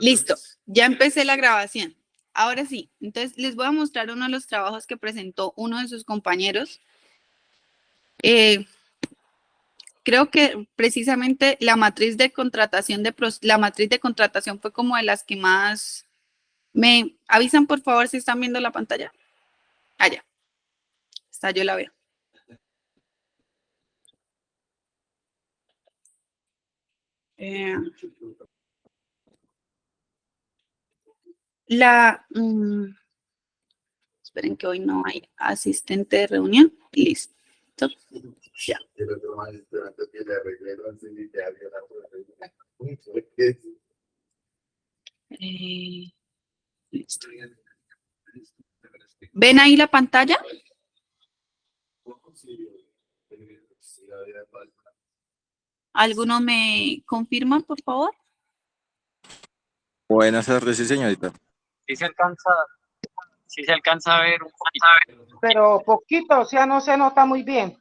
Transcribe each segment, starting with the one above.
Listo, ya empecé la grabación. Ahora sí, entonces les voy a mostrar uno de los trabajos que presentó uno de sus compañeros. Creo que precisamente la matriz de contratación fue como de las que más me avisan, por favor, si están viendo la pantalla. Allá. Está, yo la veo. Esperen que hoy no hay asistente de reunión. Listo. Ya. Listo. ¿Ven ahí la pantalla? ¿Alguno me confirma, por favor? Buenas tardes, sí, señorita. Sí se alcanza a ver un poquito. Pero poquito, o sea, no se nota muy bien.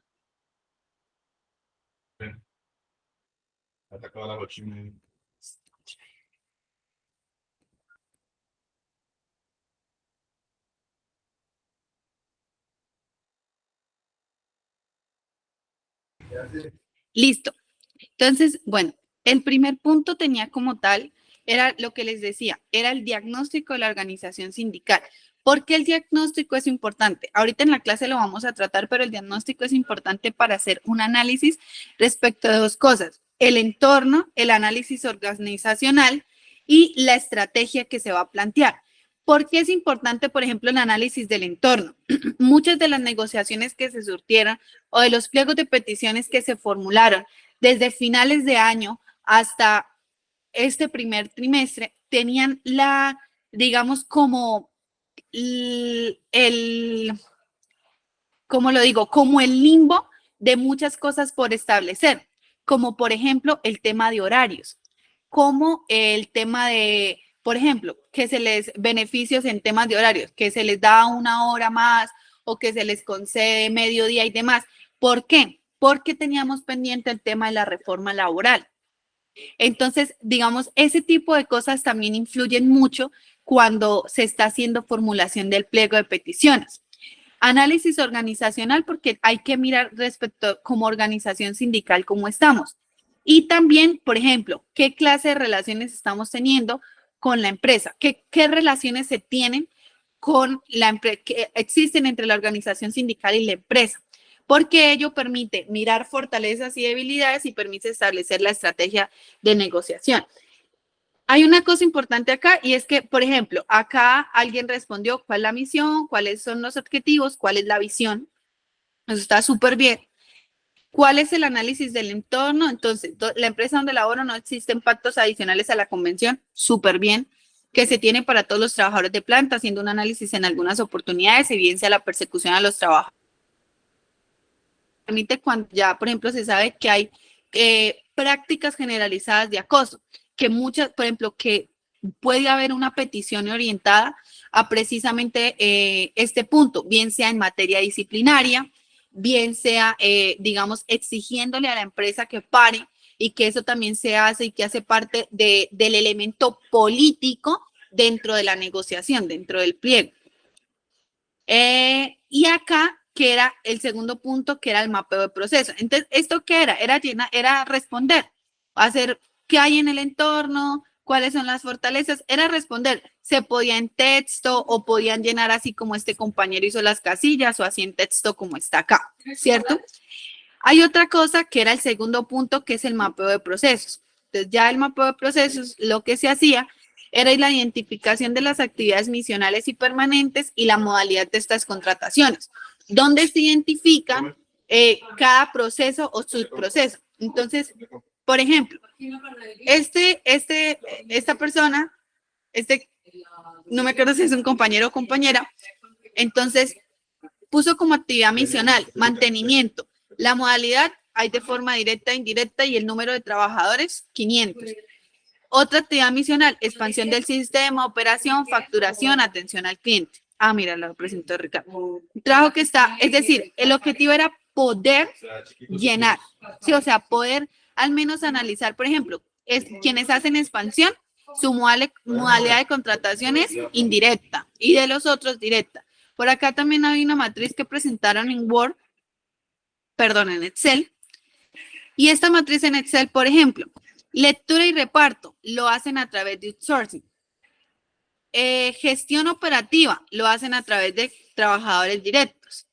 Listo. Entonces, bueno, el primer punto tenía como tal, era lo que les decía, era el diagnóstico de la organización sindical. ¿Por qué el diagnóstico es importante? Ahorita en la clase lo vamos a tratar, pero el diagnóstico es importante para hacer un análisis respecto de dos cosas: el entorno, el análisis organizacional y la estrategia que se va a plantear. ¿Por qué es importante, por ejemplo, el análisis del entorno? Muchas de las negociaciones que se surtieron o de los pliegos de peticiones que se formularon desde finales de año hasta este primer trimestre tenían digamos, como como el limbo de muchas cosas por establecer, como por ejemplo el tema de horarios, como el tema de, por ejemplo, que se les beneficios en temas de horarios, que se les da una hora más o que se les concede mediodía y demás. ¿Por qué? Porque teníamos pendiente el tema de la reforma laboral. Entonces, digamos, ese tipo de cosas también influyen mucho cuando se está haciendo formulación del pliego de peticiones. Análisis organizacional, porque hay que mirar respecto como organización sindical cómo estamos. Y también, por ejemplo, qué clase de relaciones estamos teniendo con la empresa, qué relaciones se tienen con la empresa, que existen entre la organización sindical y la empresa, porque ello permite mirar fortalezas y debilidades y permite establecer la estrategia de negociación. Hay una cosa importante acá y es que, por ejemplo, acá alguien respondió cuál es la misión, cuáles son los objetivos, cuál es la visión. Eso está súper bien. ¿Cuál es el análisis del entorno? Entonces, la empresa donde laboro no existen pactos adicionales a la convención. Súper bien. Que se tiene para todos los trabajadores de planta, haciendo un análisis en algunas oportunidades, evidencia la persecución a los trabajadores. Permite cuando ya, por ejemplo, se sabe que hay prácticas generalizadas de acoso, que muchas, por ejemplo, que puede haber una petición orientada a precisamente este punto, bien sea en materia disciplinaria, bien sea, digamos, exigiéndole a la empresa que pare y que eso también se hace y que hace parte del elemento político dentro de la negociación, dentro del pliego. Y acá, que era el segundo punto, que era el mapeo de proceso. Entonces, ¿esto qué era? Era responder, hacer qué hay en el entorno, cuáles son las fortalezas, era responder. Se podía en texto o podían llenar así como este compañero hizo las casillas o así en texto como está acá, ¿cierto? Hay otra cosa que era el segundo punto, que es el mapeo de procesos. Entonces, ya el mapeo de procesos, lo que se hacía era la identificación de las actividades misionales y permanentes y la modalidad de estas contrataciones, donde se identifica cada proceso o subproceso. Entonces, por ejemplo, esta persona, no me acuerdo si es un compañero o compañera, entonces puso como actividad misional mantenimiento. La modalidad hay de forma directa e indirecta y el número de trabajadores, 500. Otra actividad misional, expansión del sistema, operación, facturación, atención al cliente. Ah, mira, lo presentó Ricardo. Trabajo que está, es decir, el objetivo era poder llenar, sí, o sea, poder al menos analizar, por ejemplo, quienes hacen expansión, Su modalidad de contratación es indirecta y de los otros directa. Por acá también hay una matriz que presentaron en Word, perdón, en Excel. Y esta matriz en Excel, por ejemplo, lectura y reparto lo hacen a través de outsourcing. Gestión operativa lo hacen a través de trabajadores directos.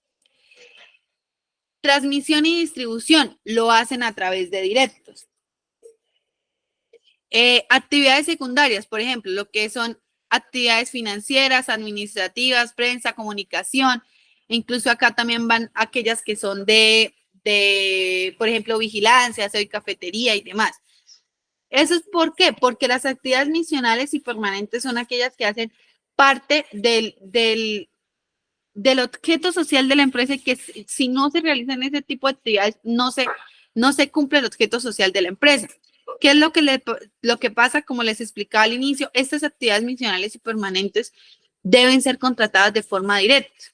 Transmisión y distribución lo hacen a través de directos. Actividades secundarias, por ejemplo, lo que son actividades financieras, administrativas, prensa, comunicación. Incluso acá también van aquellas que son de por ejemplo, vigilancia, aseo y cafetería y demás. ¿Eso es por qué? Porque las actividades misionales y permanentes son aquellas que hacen parte del objeto social de la empresa y que si no se realizan ese tipo de actividades, no se cumple el objeto social de la empresa. ¿Qué es lo que pasa? Como les explicaba al inicio, estas actividades misionales y permanentes deben ser contratadas de forma directa.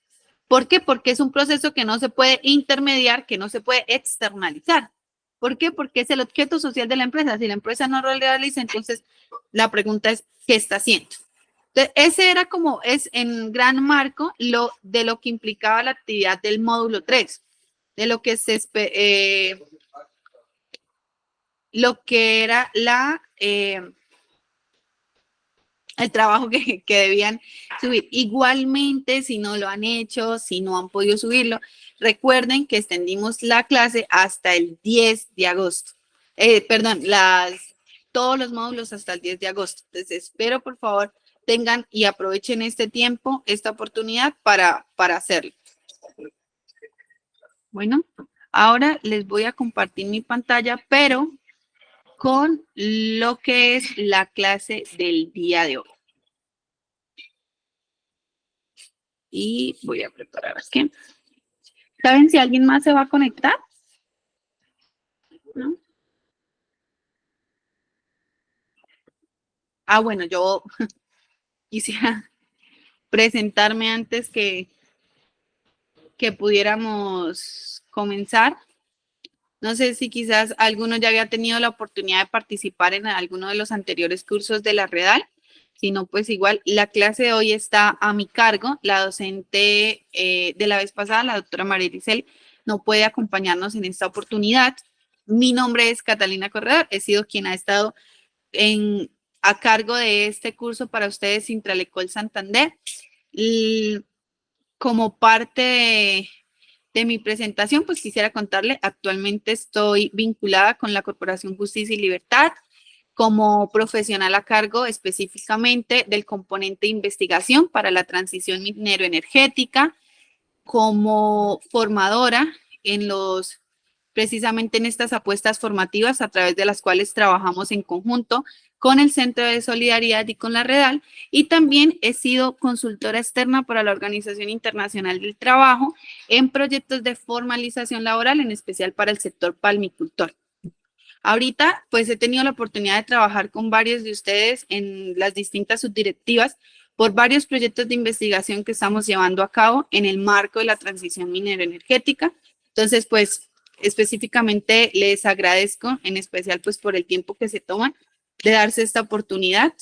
¿Por qué? Porque es un proceso que no se puede intermediar, que no se puede externalizar. ¿Por qué? Porque es el objeto social de la empresa. Si la empresa no lo realiza, entonces la pregunta es, ¿qué está haciendo? Entonces, ese era como es en gran marco de lo que implicaba la actividad del módulo 3, de lo que lo que era el trabajo que debían subir. Igualmente, si no lo han hecho, si no han podido subirlo, recuerden que extendimos la clase hasta el 10 de agosto. Perdón, todos los módulos hasta el 10 de agosto. Entonces, espero, por favor, tengan y aprovechen este tiempo, esta oportunidad para hacerlo. Bueno, ahora les voy a compartir mi pantalla, pero con lo que es la clase del día de hoy. Y voy a preparar aquí. ¿Saben si alguien más se va a conectar? ¿No? Ah, bueno, yo quisiera presentarme antes que pudiéramos comenzar. No sé si quizás alguno ya había tenido la oportunidad de participar en alguno de los anteriores cursos de la Redal. Si no, pues igual la clase de hoy está a mi cargo. La docente de la vez pasada, la doctora María Isel, no puede acompañarnos en esta oportunidad. Mi nombre es Catalina Corredor. He sido quien ha estado a cargo de este curso para ustedes, Intralecol Santander. Y como parte de mi presentación, pues quisiera contarle, actualmente estoy vinculada con la Corporación Justicia y Libertad como profesional a cargo específicamente del componente de investigación para la transición minero-energética, como formadora precisamente en estas apuestas formativas a través de las cuales trabajamos en conjunto con el Centro de Solidaridad y con la Redal, y también he sido consultora externa para la Organización Internacional del Trabajo en proyectos de formalización laboral, en especial para el sector palmicultor. Ahorita, pues he tenido la oportunidad de trabajar con varios de ustedes en las distintas subdirectivas por varios proyectos de investigación que estamos llevando a cabo en el marco de la transición minero-energética. Entonces, pues, específicamente les agradezco, en especial, pues, por el tiempo que se toman de darse esta oportunidad.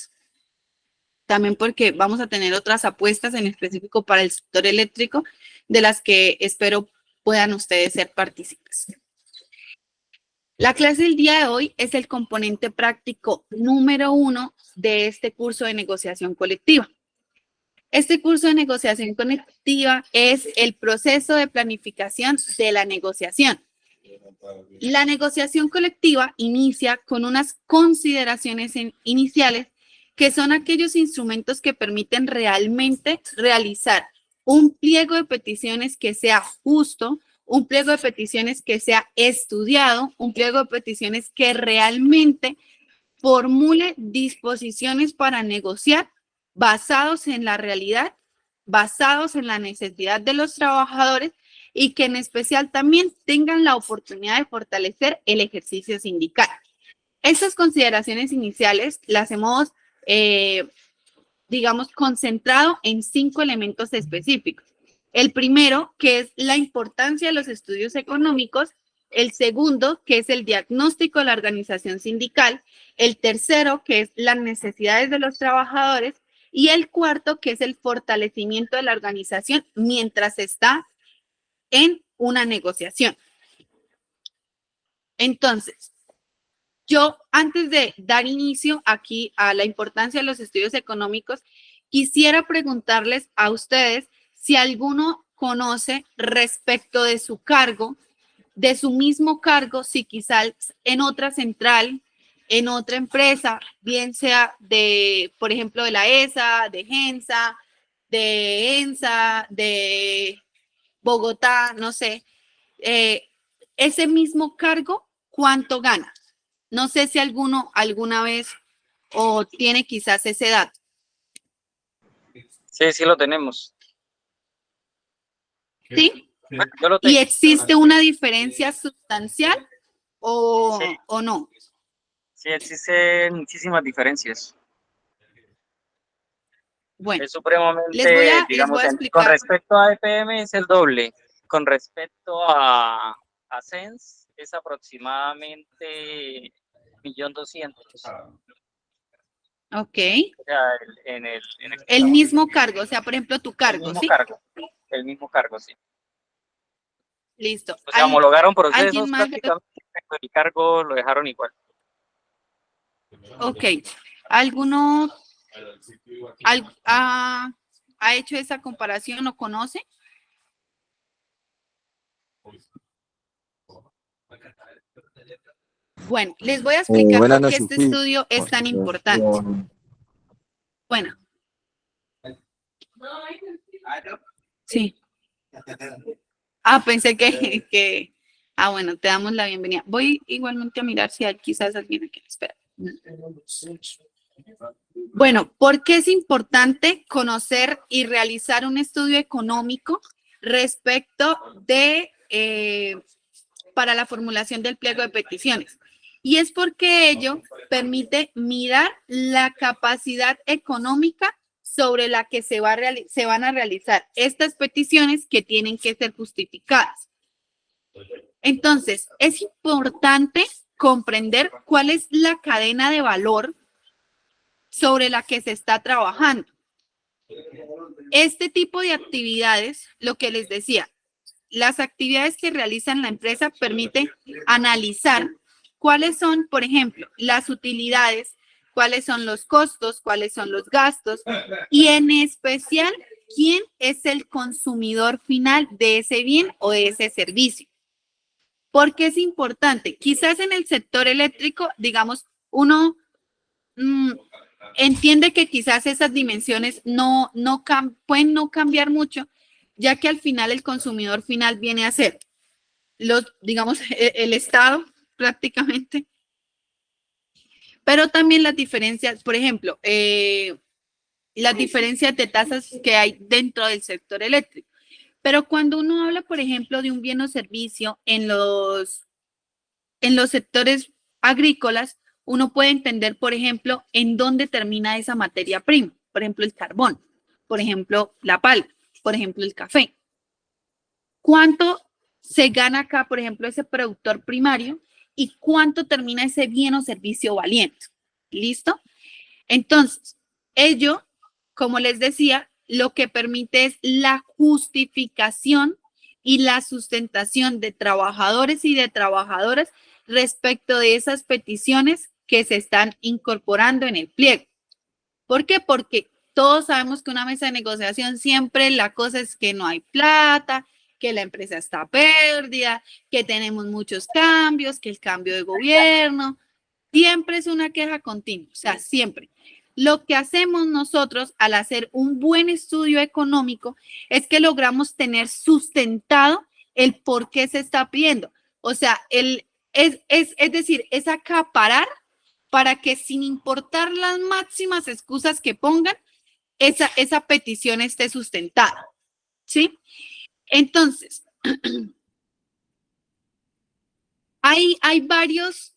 También porque vamos a tener otras apuestas en específico para el sector eléctrico, de las que espero puedan ustedes ser partícipes. La clase del día de hoy es el componente práctico número 1 de este curso de negociación colectiva. Este curso de negociación colectiva es el proceso de planificación de la negociación. La negociación colectiva inicia con unas consideraciones iniciales que son aquellos instrumentos que permiten realmente realizar un pliego de peticiones que sea justo, un pliego de peticiones que sea estudiado, un pliego de peticiones que realmente formule disposiciones para negociar basados en la realidad, basados en la necesidad de los trabajadores y que en especial también tengan la oportunidad de fortalecer el ejercicio sindical. Estas consideraciones iniciales las hemos, digamos, concentrado en 5 elementos específicos. El primero, que es la importancia de los estudios económicos El segundo, que es el diagnóstico de la organización sindical. El tercero, que es las necesidades de los trabajadores. Y el cuarto, que es el fortalecimiento de la organización mientras está en una negociación. Entonces, yo antes de dar inicio aquí a la importancia de los estudios económicos, quisiera preguntarles a ustedes si alguno conoce respecto de su cargo, de su mismo cargo, si quizás en otra central, en otra empresa, bien sea de, por ejemplo, de la ESA, de GENSA, de ENSA, de Bogotá, no sé, ese mismo cargo, ¿cuánto gana? No sé si alguno alguna vez o tiene quizás ese dato. Sí, sí lo tenemos. ¿Sí? Bueno, yo lo ¿Y tengo. existe una diferencia sustancial Sí, o no? sí existen muchísimas diferencias. Bueno, Es supremamente, les voy digamos, a con explicar. respecto a EPM es el doble. Con respecto a SENS es aproximadamente 1.200.000. Ok. O sea, en el El mismo cargo, o sea, por ejemplo, tu el cargo, mismo ¿sí? cargo, el mismo cargo, sí. Listo. O sea, homologaron ¿Alguien procesos más? prácticamente, pero el cargo lo dejaron igual. Ok. ¿Alguno ha hecho esa comparación o conoce? Bueno, les voy a explicar Buenas por qué noches, este sí. estudio es tan importante. Bueno, sí. Pensé que... bueno, te damos la bienvenida. Voy igualmente a mirar si hay quizás alguien aquí. Espera. Bueno, ¿por qué es importante conocer y realizar un estudio económico respecto de, para la formulación del pliego de peticiones? Y es porque ello permite mirar la capacidad económica sobre la que se van a realizar estas peticiones que tienen que ser justificadas. Entonces, es importante comprender cuál es la cadena de valor sobre la que se está trabajando. Este tipo de actividades, lo que les decía, las actividades que realiza la empresa permiten analizar cuáles son, por ejemplo, las utilidades, cuáles son los costos, cuáles son los gastos y en especial quién es el consumidor final de ese bien o de ese servicio. ¿Por qué es importante? Quizás en el sector eléctrico, digamos, uno entiende que quizás esas dimensiones pueden no cambiar mucho, ya que al final el consumidor final viene a ser, digamos, el Estado prácticamente, pero también las diferencias, por ejemplo, las diferencias de tasas que hay dentro del sector eléctrico. Pero cuando uno habla, por ejemplo, de un bien o servicio en los sectores agrícolas, uno puede entender, por ejemplo, en dónde termina esa materia prima. Por ejemplo, el carbón, por ejemplo, la palma, por ejemplo, el café. ¿Cuánto se gana acá, por ejemplo, ese productor primario y cuánto termina ese bien o servicio valiente? ¿Listo? Entonces, ello, como les decía, lo que permite es la justificación y la sustentación de trabajadores y de trabajadoras respecto de esas peticiones que se están incorporando en el pliego. ¿Por qué? Porque todos sabemos que una mesa de negociación siempre la cosa es que no hay plata, que la empresa está pérdida, que tenemos muchos cambios, que el cambio de gobierno, siempre es una queja continua, o sea, siempre. Lo que hacemos nosotros al hacer un buen estudio económico es que logramos tener sustentado el por qué se está pidiendo. O sea, es decir, es acaparar para que sin importar las máximas excusas que pongan, esa petición esté sustentada. ¿Sí? Entonces, hay varios,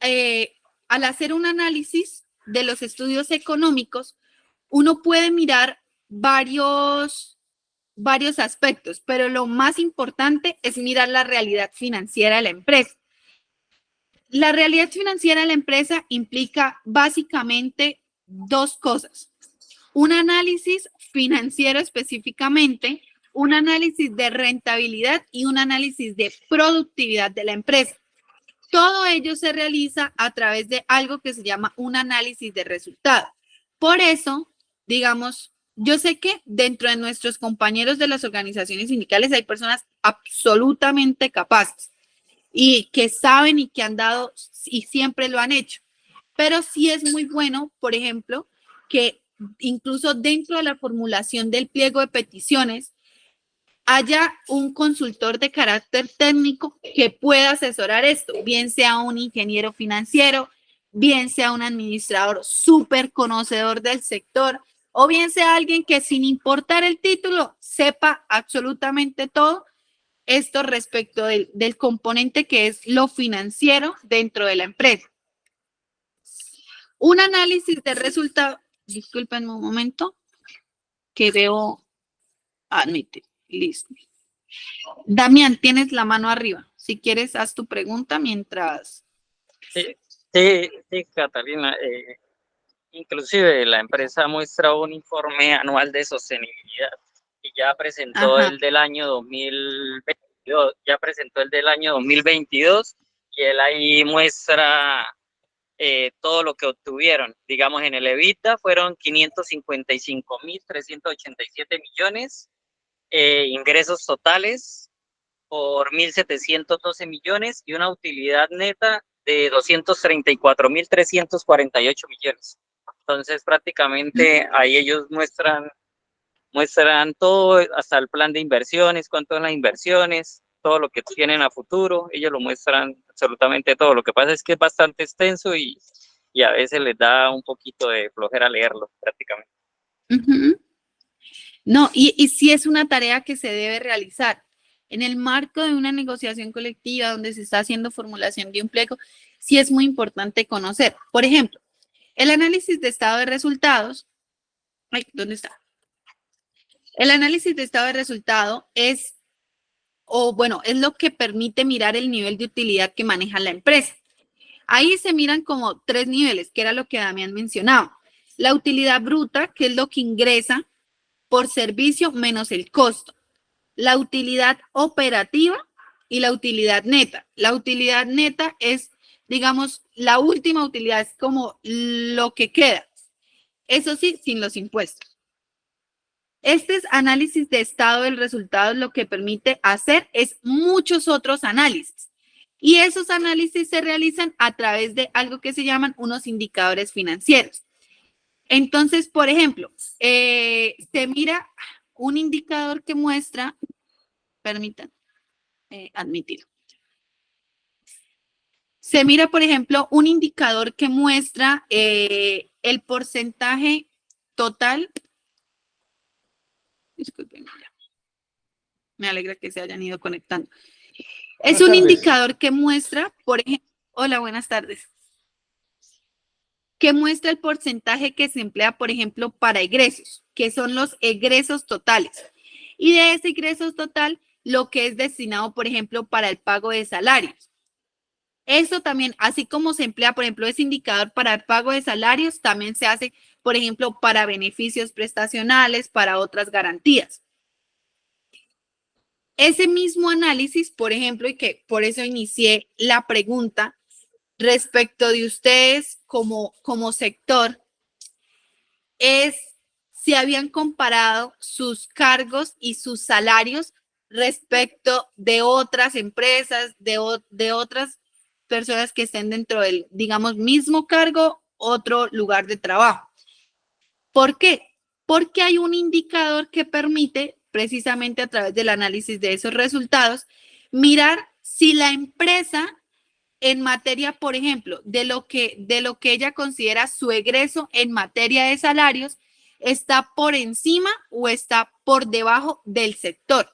al hacer un análisis de los estudios económicos, uno puede mirar varios varios aspectos, pero lo más importante es mirar la realidad financiera de la empresa. La realidad financiera de la empresa implica básicamente dos cosas. Un análisis financiero específicamente, un análisis de rentabilidad y un análisis de productividad de la empresa. Todo ello se realiza a través de algo que se llama un análisis de resultados. Por eso, digamos, yo sé que dentro de nuestros compañeros de las organizaciones sindicales hay personas absolutamente capaces y que saben y que han dado y siempre lo han hecho. Pero sí es muy bueno, por ejemplo, que incluso dentro de la formulación del pliego de peticiones haya un consultor de carácter técnico que pueda asesorar esto, bien sea un ingeniero financiero, bien sea un administrador súper conocedor del sector, o bien sea alguien que sin importar el título sepa absolutamente todo esto respecto del componente que es lo financiero dentro de la empresa. Un análisis de resultados, disculpen un momento, que veo, admite, listo. Damián, tienes la mano arriba. Si quieres, haz tu pregunta mientras. Sí, Catalina. Inclusive la empresa muestra un informe anual de sostenibilidad y ya presentó el del año 2022, y él ahí muestra todo lo que obtuvieron. Digamos, en el EBITDA fueron 555.387 millones, ingresos totales por 1.712 millones y una utilidad neta de 234.348 millones. Entonces, prácticamente ahí ellos muestran todo, hasta el plan de inversiones, cuánto son las inversiones, todo lo que tienen a futuro, ellos lo muestran absolutamente todo. Lo que pasa es que es bastante extenso y a veces les da un poquito de flojera leerlo, prácticamente. No, y sí es una tarea que se debe realizar. En el marco de una negociación colectiva donde se está haciendo formulación de un pliego, sí es muy importante conocer. Por ejemplo, el análisis de estado de resultados. ¿Dónde está? El análisis de estado de resultado es lo que permite mirar el nivel de utilidad que maneja la empresa. Ahí se miran como tres niveles, que era lo que Damián mencionaba. La utilidad bruta, que es lo que ingresa por servicio menos el costo. La utilidad operativa y la utilidad neta. La utilidad neta es, digamos, la última utilidad, es como lo que queda. Eso sí, sin los impuestos. Este análisis de estado del resultado lo que permite hacer es muchos otros análisis. Y esos análisis se realizan a través de algo que se llaman unos indicadores financieros. Entonces, por ejemplo, se mira un indicador que muestra, permítanme admitir. Se mira, por ejemplo, un indicador que muestra el porcentaje total. Disculpen, me alegra que se hayan ido conectando. Es un indicador que muestra, por ejemplo, hola, buenas tardes, que muestra el porcentaje que se emplea, por ejemplo, para egresos, que son los egresos totales. Y de ese egreso total, lo que es destinado, por ejemplo, para el pago de salarios. Eso también, así como se emplea, por ejemplo, ese indicador para el pago de salarios, también se hace, por ejemplo, para beneficios prestacionales, para otras garantías. Ese mismo análisis, por ejemplo, y que por eso inicié la pregunta respecto de ustedes como sector, es si habían comparado sus cargos y sus salarios respecto de otras empresas, de otras personas que estén dentro del, digamos, mismo cargo, otro lugar de trabajo. ¿Por qué? Porque hay un indicador que permite, precisamente a través del análisis de esos resultados, mirar si la empresa en materia, por ejemplo, de lo que ella considera su egreso en materia de salarios, está por encima o está por debajo del sector.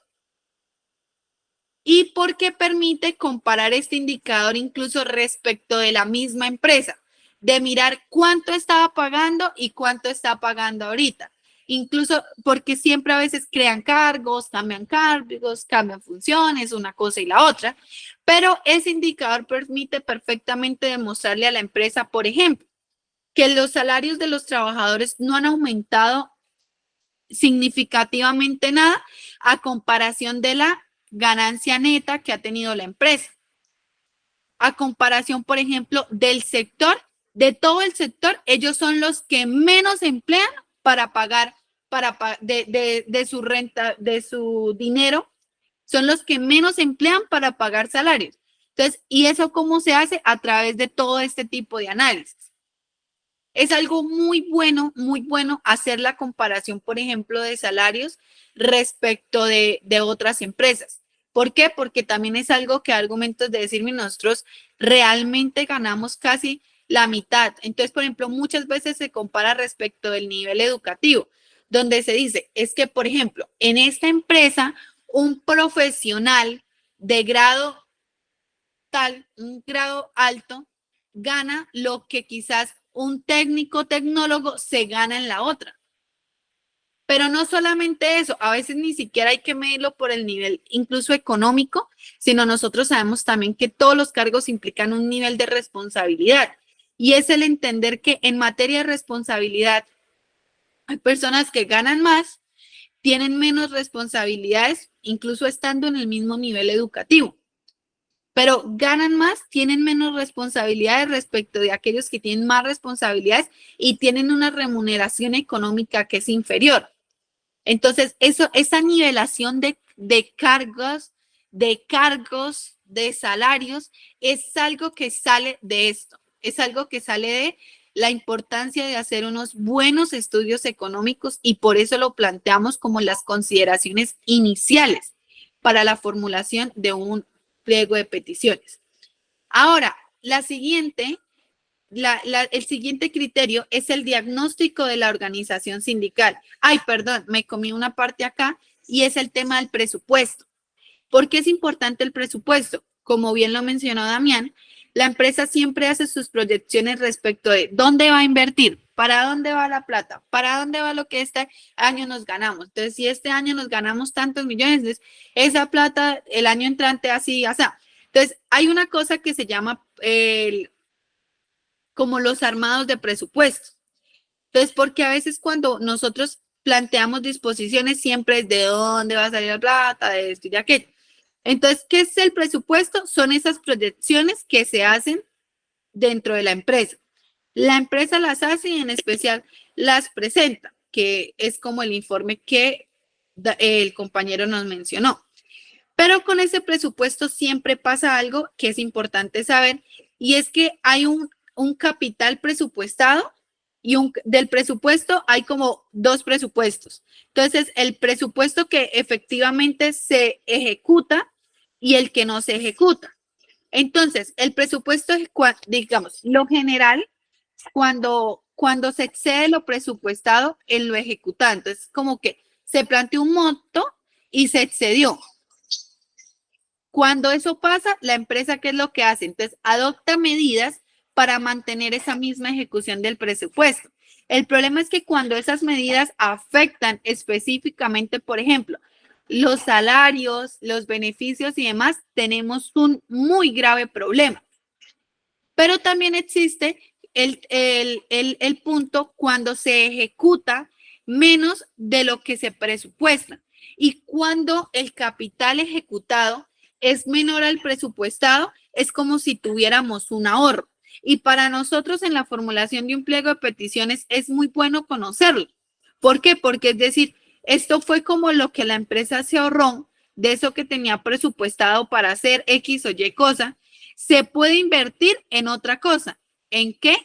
Y porque permite comparar este indicador incluso respecto de la misma empresa, de mirar cuánto estaba pagando y cuánto está pagando ahorita. incluso porque siempre a veces crean cargos, cambian funciones, una cosa y la otra, pero ese indicador permite perfectamente demostrarle a la empresa, por ejemplo, que los salarios de los trabajadores no han aumentado significativamente nada a comparación de la ganancia neta que ha tenido la empresa. A comparación, por ejemplo, del sector, de todo el sector, ellos son los que menos emplean para pagar de su renta, de su dinero, son los que menos emplean para pagar salarios. Entonces, ¿y eso cómo se hace? A través de todo este tipo de análisis. Es algo muy bueno hacer la comparación, por ejemplo, de salarios respecto de otras empresas. ¿Por qué? Porque también es algo que argumentos de decirme nosotros realmente ganamos casi la mitad. Entonces, por ejemplo, muchas veces se compara respecto del nivel educativo, donde se dice, es que, por ejemplo, en esta empresa, un profesional de grado tal, un grado alto, gana lo que quizás un técnico tecnólogo se gana en la otra. Pero no solamente eso, a veces ni siquiera hay que medirlo por el nivel incluso económico, sino nosotros sabemos también que todos los cargos implican un nivel de responsabilidad. Y es el entender que en materia de responsabilidad hay personas que ganan más, tienen menos responsabilidades, incluso estando en el mismo nivel educativo. Pero ganan más, tienen menos responsabilidades respecto de aquellos que tienen más responsabilidades y tienen una remuneración económica que es inferior. Entonces, esa nivelación de cargos, de salarios, es algo que sale de esto, es algo que sale de la importancia de hacer unos buenos estudios económicos y por eso lo planteamos como las consideraciones iniciales para la formulación de un pliego de peticiones. Ahora, el siguiente criterio es el diagnóstico de la organización sindical. Ay, perdón, me comí una parte acá y es el tema del presupuesto. ¿Por qué es importante el presupuesto? Como bien lo mencionó Damián, la empresa siempre hace sus proyecciones respecto de dónde va a invertir, para dónde va la plata, para dónde va lo que este año nos ganamos. Entonces, si este año nos ganamos tantos millones, entonces esa plata el año entrante así, o sea. Entonces, hay una cosa que se llama como los armados de presupuesto. Entonces, porque a veces cuando nosotros planteamos disposiciones siempre es de dónde va a salir la plata, de esto y de aquello. Entonces, ¿qué es el presupuesto? Son esas proyecciones que se hacen dentro de la empresa. La empresa las hace y en especial las presenta, que es como el informe que el compañero nos mencionó. Pero con ese presupuesto siempre pasa algo que es importante saber y es que hay un capital presupuestado y del presupuesto hay como dos presupuestos. Entonces, el presupuesto que efectivamente se ejecuta y el que no se ejecuta. Entonces, el presupuesto es, digamos, lo general, cuando se excede lo presupuestado en lo ejecutado. Entonces, como que se planteó un monto y se excedió. Cuando eso pasa, la empresa, ¿qué es lo que hace? Entonces, adopta medidas para mantener esa misma ejecución del presupuesto. El problema es que cuando esas medidas afectan específicamente, por ejemplo, los salarios, los beneficios y demás, tenemos un muy grave problema. Pero también existe el punto cuando se ejecuta menos de lo que se presupuesta y cuando el capital ejecutado es menor al presupuestado, es como si tuviéramos un ahorro. Y para nosotros en la formulación de un pliego de peticiones es muy bueno conocerlo. ¿Por qué? Porque es decir, esto fue como lo que la empresa se ahorró de eso que tenía presupuestado para hacer X o Y cosa, se puede invertir en otra cosa. ¿En qué?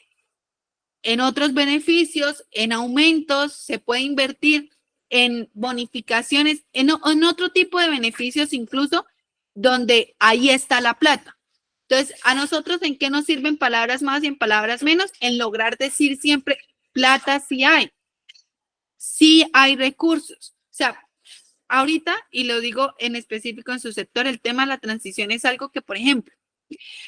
En otros beneficios, en aumentos, se puede invertir en bonificaciones, en otro tipo de beneficios incluso, donde ahí está la plata. Entonces, ¿a nosotros en qué nos sirven palabras más y en palabras menos? En lograr decir siempre, plata sí hay recursos. O sea, ahorita, y lo digo en específico en su sector, el tema de la transición es algo que, por ejemplo,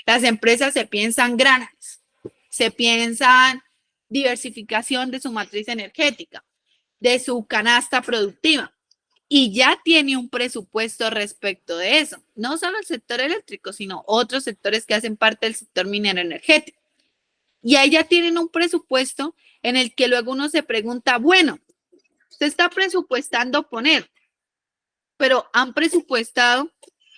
las empresas se piensan grandes, se piensan diversificación de su matriz energética, de su canasta productiva y ya tiene un presupuesto respecto de eso. No solo el sector eléctrico, sino otros sectores que hacen parte del sector minero energético. Y ahí ya tienen un presupuesto en el que luego uno se pregunta, bueno, usted está presupuestando poner, pero han presupuestado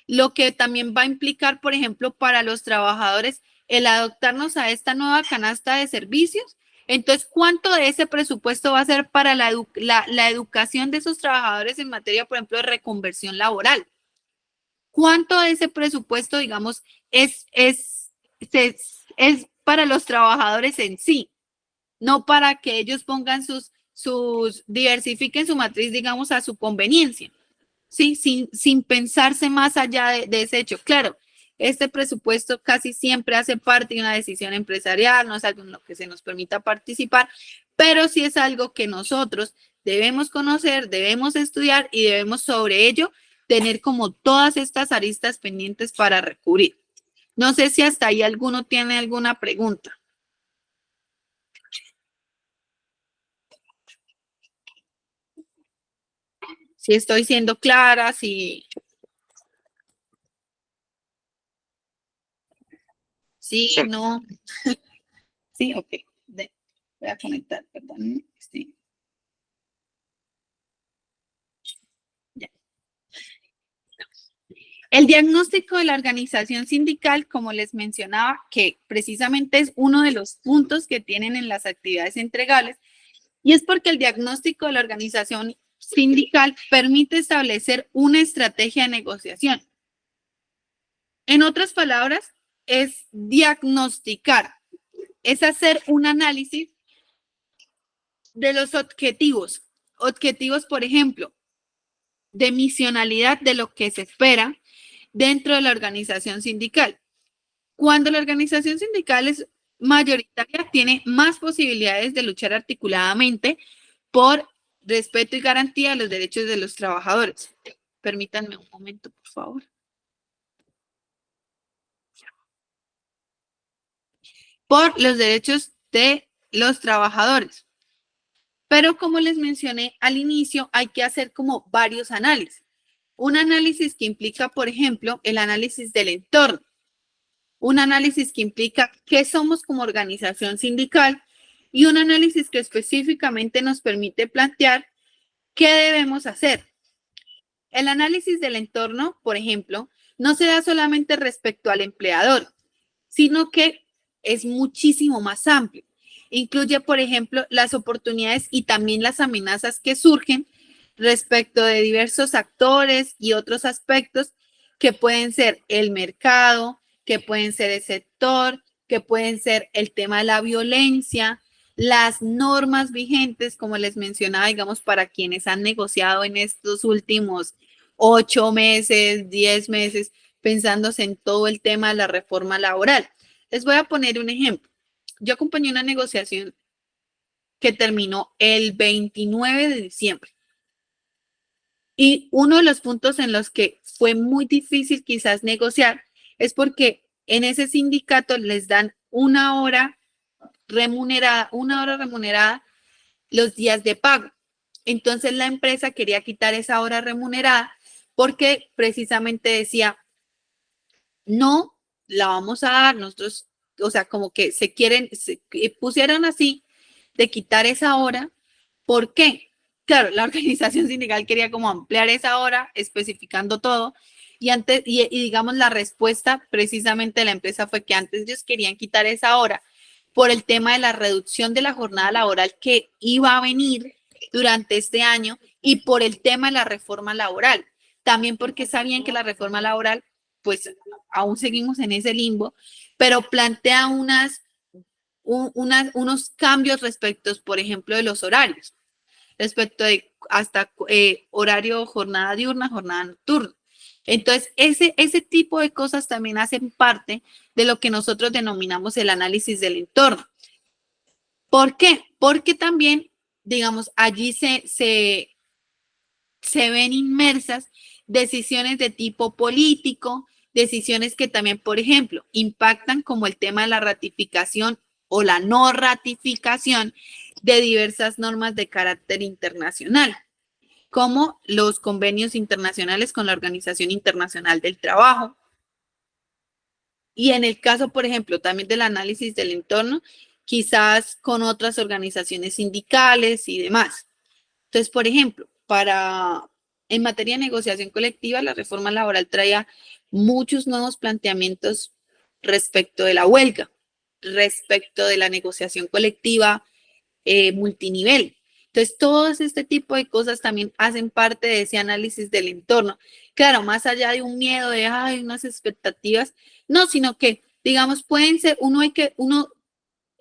lo que también va a implicar, por ejemplo, para los trabajadores el adoptarnos a esta nueva canasta de servicios. Entonces, ¿cuánto de ese presupuesto va a ser para la educación de esos trabajadores en materia, por ejemplo, de reconversión laboral? ¿Cuánto de ese presupuesto, digamos, es para los trabajadores en sí? No para que ellos pongan diversifiquen su matriz, digamos, a su conveniencia. Sí, sin pensarse más allá de ese hecho. Claro, este presupuesto casi siempre hace parte de una decisión empresarial, no es algo en lo que se nos permita participar, pero sí es algo que nosotros debemos conocer, debemos estudiar y debemos sobre ello tener como todas estas aristas pendientes para recurrir. No sé si hasta ahí alguno tiene alguna pregunta. Si estoy siendo clara, si... Sí, Sí. no. Sí, ok. Voy a conectar, perdón. Sí. Ya. El diagnóstico de la organización sindical, como les mencionaba, que precisamente es uno de los puntos que tienen en las actividades entregables, y es porque el diagnóstico de la organización sindical permite establecer una estrategia de negociación. En otras palabras, es diagnosticar, es hacer un análisis de los objetivos. Objetivos, por ejemplo, de misionalidad de lo que se espera dentro de la organización sindical. Cuando la organización sindical es mayoritaria, tiene más posibilidades de luchar articuladamente por respeto y garantía de los derechos de los trabajadores. Permítanme un momento, por favor. Por los derechos de los trabajadores. Pero como les mencioné al inicio, hay que hacer como varios análisis. Un análisis que implica, por ejemplo, el análisis del entorno. Un análisis que implica qué somos como organización sindical y un análisis que específicamente nos permite plantear qué debemos hacer. El análisis del entorno, por ejemplo, no se da solamente respecto al empleador, sino que es muchísimo más amplio. Incluye, por ejemplo, las oportunidades y también las amenazas que surgen respecto de diversos actores y otros aspectos que pueden ser el mercado, que pueden ser el sector, que pueden ser el tema de la violencia, las normas vigentes, como les mencionaba, digamos, para quienes han negociado en estos últimos 8 meses, 10 meses, pensándose en todo el tema de la reforma laboral. Les voy a poner un ejemplo. Yo acompañé una negociación que terminó el 29 de diciembre. Y uno de los puntos en los que fue muy difícil quizás negociar es porque en ese sindicato les dan una hora remunerada los días de pago. Entonces la empresa quería quitar esa hora remunerada porque precisamente decía, no la vamos a dar, nosotros, o sea, como que se pusieron así de quitar esa hora. ¿Por qué? Claro, la organización sindical quería como ampliar esa hora, especificando todo, y digamos la respuesta precisamente de la empresa fue que antes ellos querían quitar esa hora por el tema de la reducción de la jornada laboral que iba a venir durante este año y por el tema de la reforma laboral. También porque sabían que la reforma laboral, pues aún seguimos en ese limbo, pero plantea unos cambios respecto, por ejemplo, de los horarios, respecto de hasta horario, jornada diurna, jornada nocturna. Entonces, ese tipo de cosas también hacen parte de lo que nosotros denominamos el análisis del entorno. ¿Por qué? Porque también, digamos, allí se ven inmersas decisiones de tipo político, decisiones que también, por ejemplo, impactan como el tema de la ratificación o la no ratificación de diversas normas de carácter internacional, como los convenios internacionales con la Organización Internacional del Trabajo. Y en el caso, por ejemplo, también del análisis del entorno, quizás con otras organizaciones sindicales y demás. Entonces, por ejemplo, en materia de negociación colectiva, la reforma laboral traía muchos nuevos planteamientos respecto de la huelga, respecto de la negociación colectiva multinivel. Entonces, todo este tipo de cosas también hacen parte de ese análisis del entorno. Claro, más allá de un miedo de, ay, unas expectativas, no, sino que, digamos, pueden ser, uno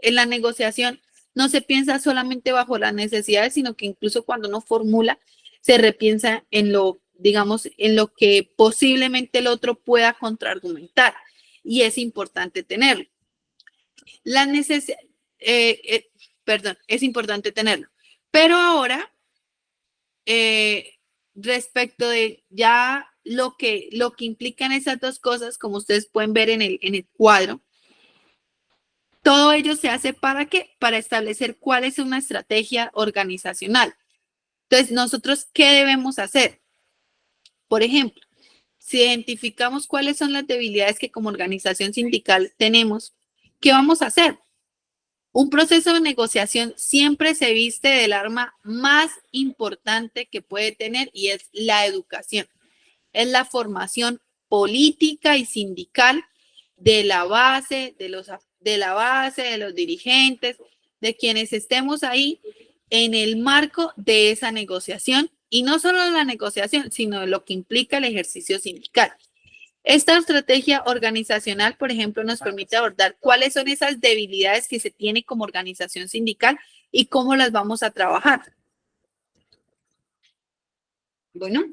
en la negociación no se piensa solamente bajo las necesidades, sino que incluso cuando uno formula, se repiensa en lo, digamos, en lo que posiblemente el otro pueda contraargumentar. Y es importante tenerlo. La necesidad, perdón, es importante tenerlo. Pero ahora, respecto de ya lo que implican esas dos cosas, como ustedes pueden ver en el cuadro, todo ello se hace ¿para qué? Para establecer cuál es una estrategia organizacional. Entonces, nosotros, ¿qué debemos hacer? Por ejemplo, si identificamos cuáles son las debilidades que como organización sindical tenemos, ¿qué vamos a hacer? Un proceso de negociación siempre se viste del arma más importante que puede tener y es la educación. Es la formación política y sindical de la base, de los dirigentes, de quienes estemos ahí en el marco de esa negociación y no solo de la negociación, sino de lo que implica el ejercicio sindical. Esta estrategia organizacional, por ejemplo, nos permite abordar cuáles son esas debilidades que se tiene como organización sindical y cómo las vamos a trabajar. Bueno,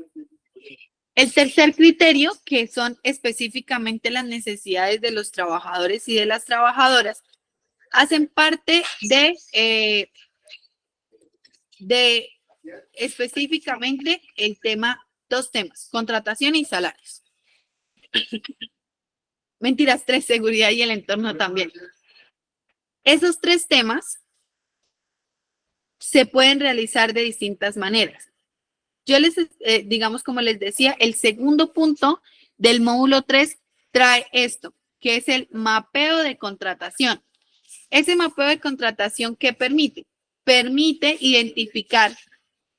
el tercer criterio, que son específicamente las necesidades de los trabajadores y de las trabajadoras, hacen parte de específicamente dos temas, contratación y salarios. Mentiras, tres, seguridad y el entorno también. Esos tres temas se pueden realizar de distintas maneras. Yo digamos, como les decía, el segundo punto del módulo 3 trae esto, que es el mapeo de contratación. Ese mapeo de contratación, ¿qué permite? Permite identificar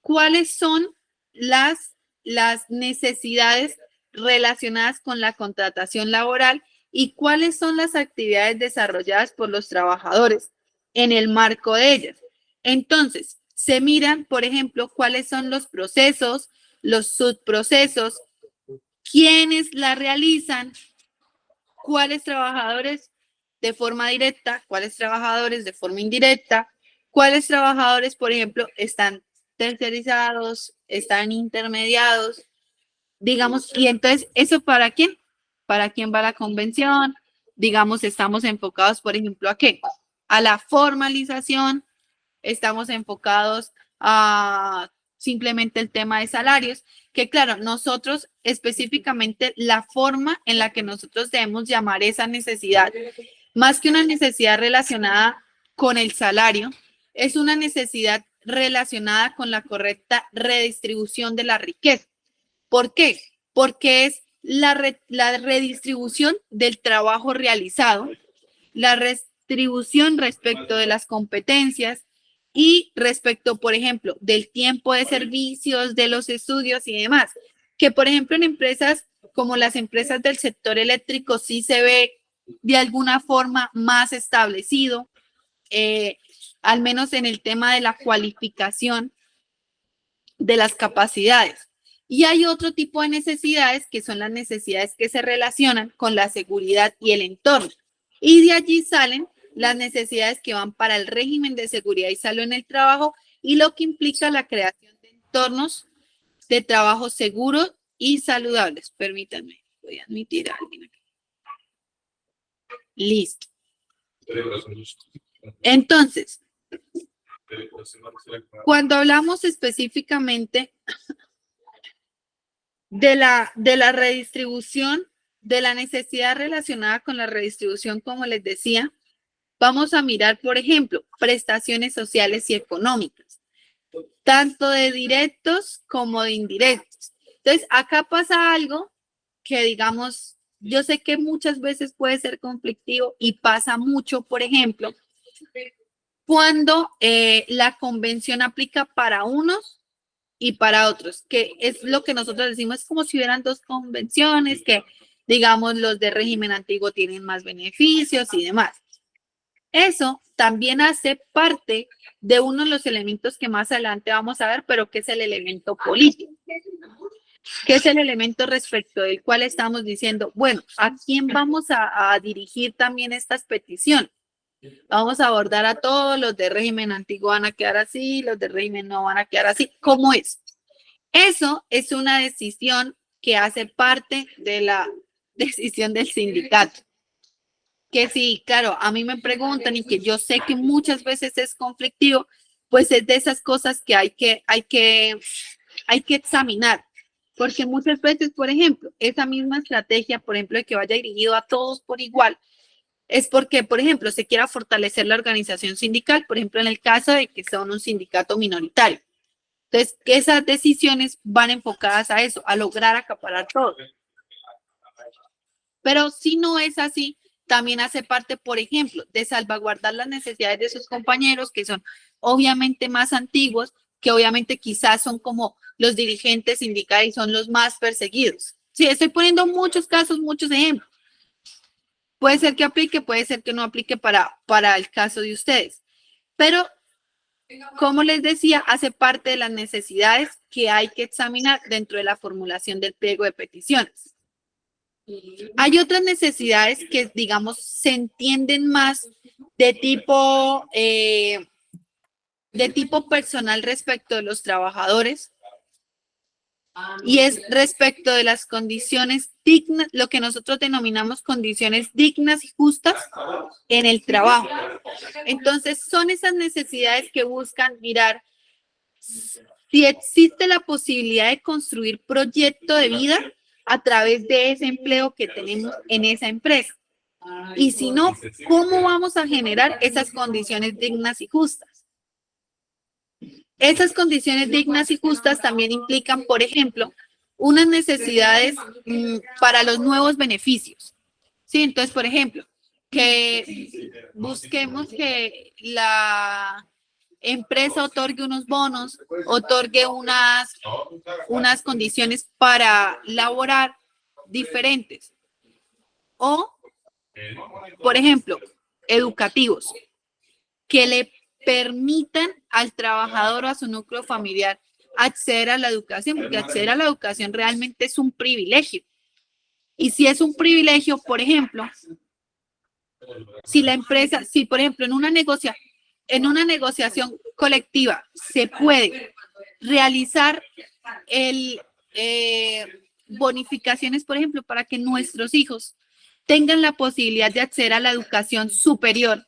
cuáles son las necesidades relacionadas con la contratación laboral y cuáles son las actividades desarrolladas por los trabajadores en el marco de ellas. Entonces, se miran, por ejemplo, cuáles son los procesos, los subprocesos, quiénes la realizan, cuáles trabajadores de forma directa, cuáles trabajadores de forma indirecta, cuáles trabajadores, por ejemplo, están tercerizados, están intermediados, digamos, y entonces, ¿eso para quién? ¿Para quién va la convención? Digamos, estamos enfocados, por ejemplo, ¿a qué? A la formalización, estamos enfocados a simplemente el tema de salarios, que claro, nosotros específicamente la forma en la que nosotros debemos llamar esa necesidad, más que una necesidad relacionada con el salario, es una necesidad relacionada con la correcta redistribución de la riqueza. ¿Por qué? Porque es la redistribución del trabajo realizado, la redistribución respecto de las competencias y respecto, por ejemplo, del tiempo de servicios, de los estudios y demás. Que, por ejemplo, en empresas como las empresas del sector eléctrico sí se ve de alguna forma más establecido, al menos en el tema de la cualificación de las capacidades. Y hay otro tipo de necesidades que son las necesidades que se relacionan con la seguridad y el entorno. Y de allí salen las necesidades que van para el régimen de seguridad y salud en el trabajo y lo que implica la creación de entornos de trabajo seguros y saludables. Permítanme, voy a admitir a alguien aquí. Listo. Entonces, cuando hablamos específicamente de la redistribución, de la necesidad relacionada con la redistribución, como les decía, vamos a mirar, por ejemplo, prestaciones sociales y económicas, tanto de directos como de indirectos. Entonces, acá pasa algo que, digamos, yo sé que muchas veces puede ser conflictivo y pasa mucho, por ejemplo, cuando la convención aplica para unos y para otros, que es lo que nosotros decimos, es como si hubieran dos convenciones, que digamos los de régimen antiguo tienen más beneficios y demás. Eso también hace parte de uno de los elementos que más adelante vamos a ver, pero que es el elemento político, que es el elemento respecto del cual estamos diciendo, bueno, ¿a quién vamos a dirigir también estas peticiones? Vamos a abordar a todos, los de régimen antiguo van a quedar así, los de régimen no van a quedar así. ¿Cómo es? Eso es una decisión que hace parte de la decisión del sindicato. Que sí, claro, a mí me preguntan y que yo sé que muchas veces es conflictivo, pues es de esas cosas que hay que examinar. Porque muchas veces, por ejemplo, esa misma estrategia, por ejemplo, de que vaya dirigido a todos por igual, es porque, por ejemplo, se quiera fortalecer la organización sindical, por ejemplo, en el caso de que sea un sindicato minoritario. Entonces, que esas decisiones van enfocadas a eso, a lograr acaparar todo. Pero si no es así, también hace parte, por ejemplo, de salvaguardar las necesidades de sus compañeros, que son obviamente más antiguos, que obviamente quizás son como los dirigentes sindicales y son los más perseguidos. Sí, estoy poniendo muchos casos, muchos ejemplos. Puede ser que aplique, puede ser que no aplique para el caso de ustedes. Pero, como les decía, hace parte de las necesidades que hay que examinar dentro de la formulación del pliego de peticiones. Hay otras necesidades que, digamos, se entienden más de tipo personal respecto de los trabajadores, y es respecto de las condiciones dignas, lo que nosotros denominamos condiciones dignas y justas en el trabajo. Entonces, son esas necesidades que buscan mirar si existe la posibilidad de construir proyecto de vida a través de ese empleo que tenemos en esa empresa. Y si no, ¿cómo vamos a generar esas condiciones dignas y justas? Esas condiciones dignas y justas también implican, por ejemplo, unas necesidades para los nuevos beneficios. Sí, entonces, por ejemplo, que busquemos que la empresa otorgue unos bonos, otorgue unas condiciones para laborar diferentes. O, por ejemplo, educativos, que le permitan al trabajador o a su núcleo familiar acceder a la educación, porque acceder a la educación realmente es un privilegio. Y si es un privilegio, por ejemplo, si la empresa, si por ejemplo en una negociación colectiva se puede realizar bonificaciones, por ejemplo, para que nuestros hijos tengan la posibilidad de acceder a la educación superior,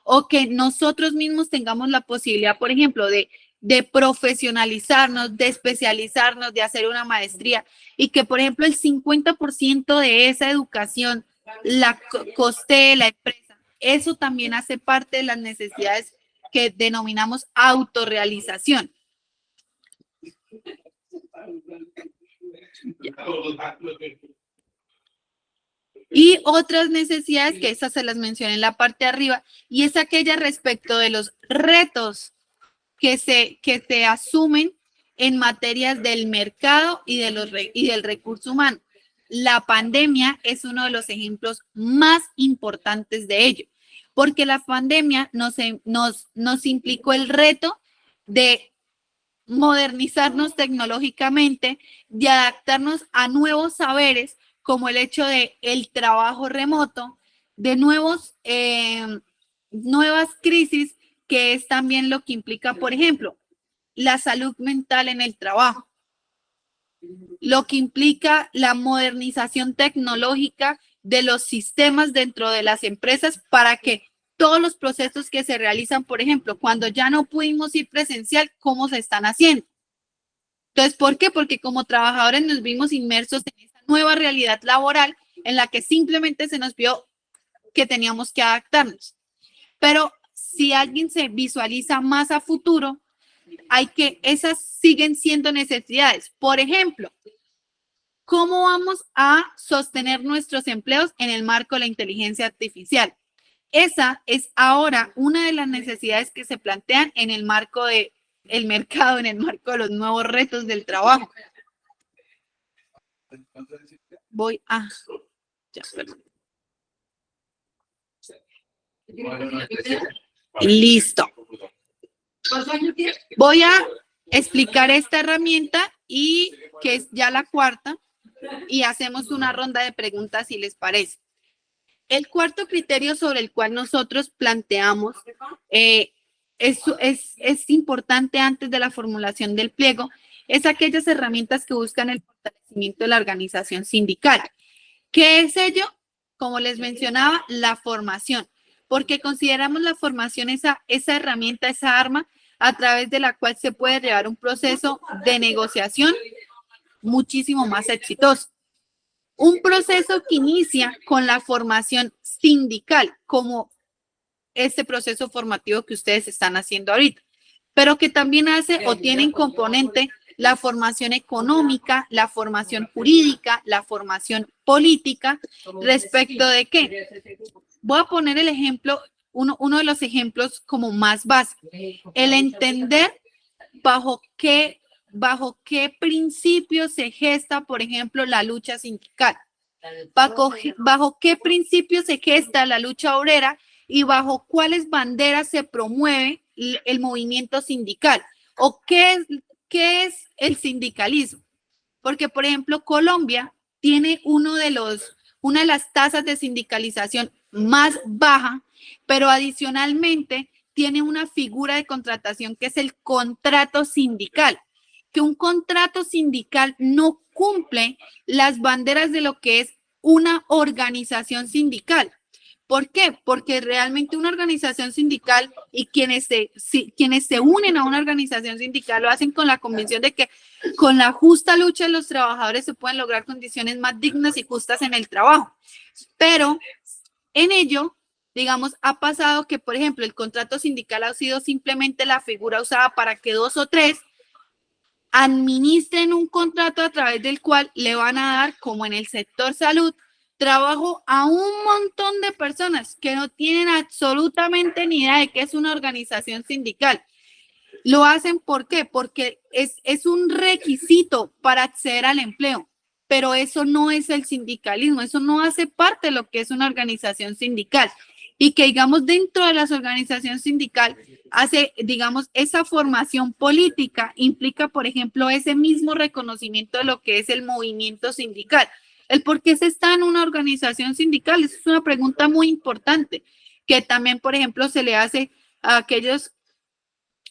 o que nosotros mismos tengamos la posibilidad, por ejemplo, de profesionalizarnos, de especializarnos, de hacer una maestría, y que, por ejemplo, el 50% de esa educación la costee la empresa. Eso también hace parte de las necesidades que denominamos autorrealización. Y otras necesidades, que esas se las mencioné en la parte de arriba, y es aquella respecto de los retos que se asumen en materias del mercado y del recurso humano. La pandemia es uno de los ejemplos más importantes de ello, porque la pandemia nos implicó el reto de modernizarnos tecnológicamente, de adaptarnos a nuevos saberes, como el hecho de el trabajo remoto, de nuevas crisis, que es también lo que implica, por ejemplo, la salud mental en el trabajo, lo que implica la modernización tecnológica de los sistemas dentro de las empresas para que todos los procesos que se realizan, por ejemplo, cuando ya no pudimos ir presencial, ¿cómo se están haciendo? Entonces, ¿por qué? Porque como trabajadores nos vimos inmersos en esa nueva realidad laboral en la que simplemente se nos vio que teníamos que adaptarnos. Pero si alguien se visualiza más a futuro, esas siguen siendo necesidades. Por ejemplo, ¿cómo vamos a sostener nuestros empleos en el marco de la inteligencia artificial? Esa es ahora una de las necesidades que se plantean en el marco del mercado, en el marco de los nuevos retos del trabajo. Voy a... Ya, perdón. Listo. Voy a explicar esta herramienta y que es ya la cuarta y hacemos una ronda de preguntas si les parece. El cuarto criterio sobre el cual nosotros planteamos es importante antes de la formulación del pliego, es aquellas herramientas que buscan el fortalecimiento de la organización sindical. ¿Qué es ello? Como les mencionaba, la formación, porque consideramos la formación esa herramienta, esa arma a través de la cual se puede llevar un proceso de negociación muchísimo más exitoso. Un proceso que inicia con la formación sindical, como este proceso formativo que ustedes están haciendo ahorita, pero que también hace o tiene en componente la formación económica, la formación jurídica, la formación política, respecto de qué. Voy a poner el ejemplo, uno de los ejemplos como más básico, el entender bajo qué principios se gesta, por ejemplo, la lucha sindical, bajo qué principios se gesta la lucha obrera y bajo cuáles banderas se promueve el movimiento sindical o qué es el sindicalismo. Porque, por ejemplo, Colombia tiene una de las tasas de sindicalización más baja, pero adicionalmente tiene una figura de contratación que es el contrato sindical, que un contrato sindical no cumple las banderas de lo que es una organización sindical. ¿Por qué? Porque realmente una organización sindical y quienes se unen a una organización sindical lo hacen con la convicción de que con la justa lucha de los trabajadores se pueden lograr condiciones más dignas y justas en el trabajo. Pero en ello, digamos, ha pasado que, por ejemplo, el contrato sindical ha sido simplemente la figura usada para que 2 o 3 administren un contrato a través del cual le van a dar, como en el sector salud, trabajo a un montón de personas que no tienen absolutamente ni idea de qué es una organización sindical. Lo hacen, ¿por qué? Porque es un requisito para acceder al empleo, pero eso no es el sindicalismo, eso no hace parte de lo que es una organización sindical. Y que, digamos, dentro de las organizaciones sindicales hace, digamos, esa formación política implica, por ejemplo, ese mismo reconocimiento de lo que es el movimiento sindical. El por qué se está en una organización sindical es una pregunta muy importante que también, por ejemplo, se le hace a aquellos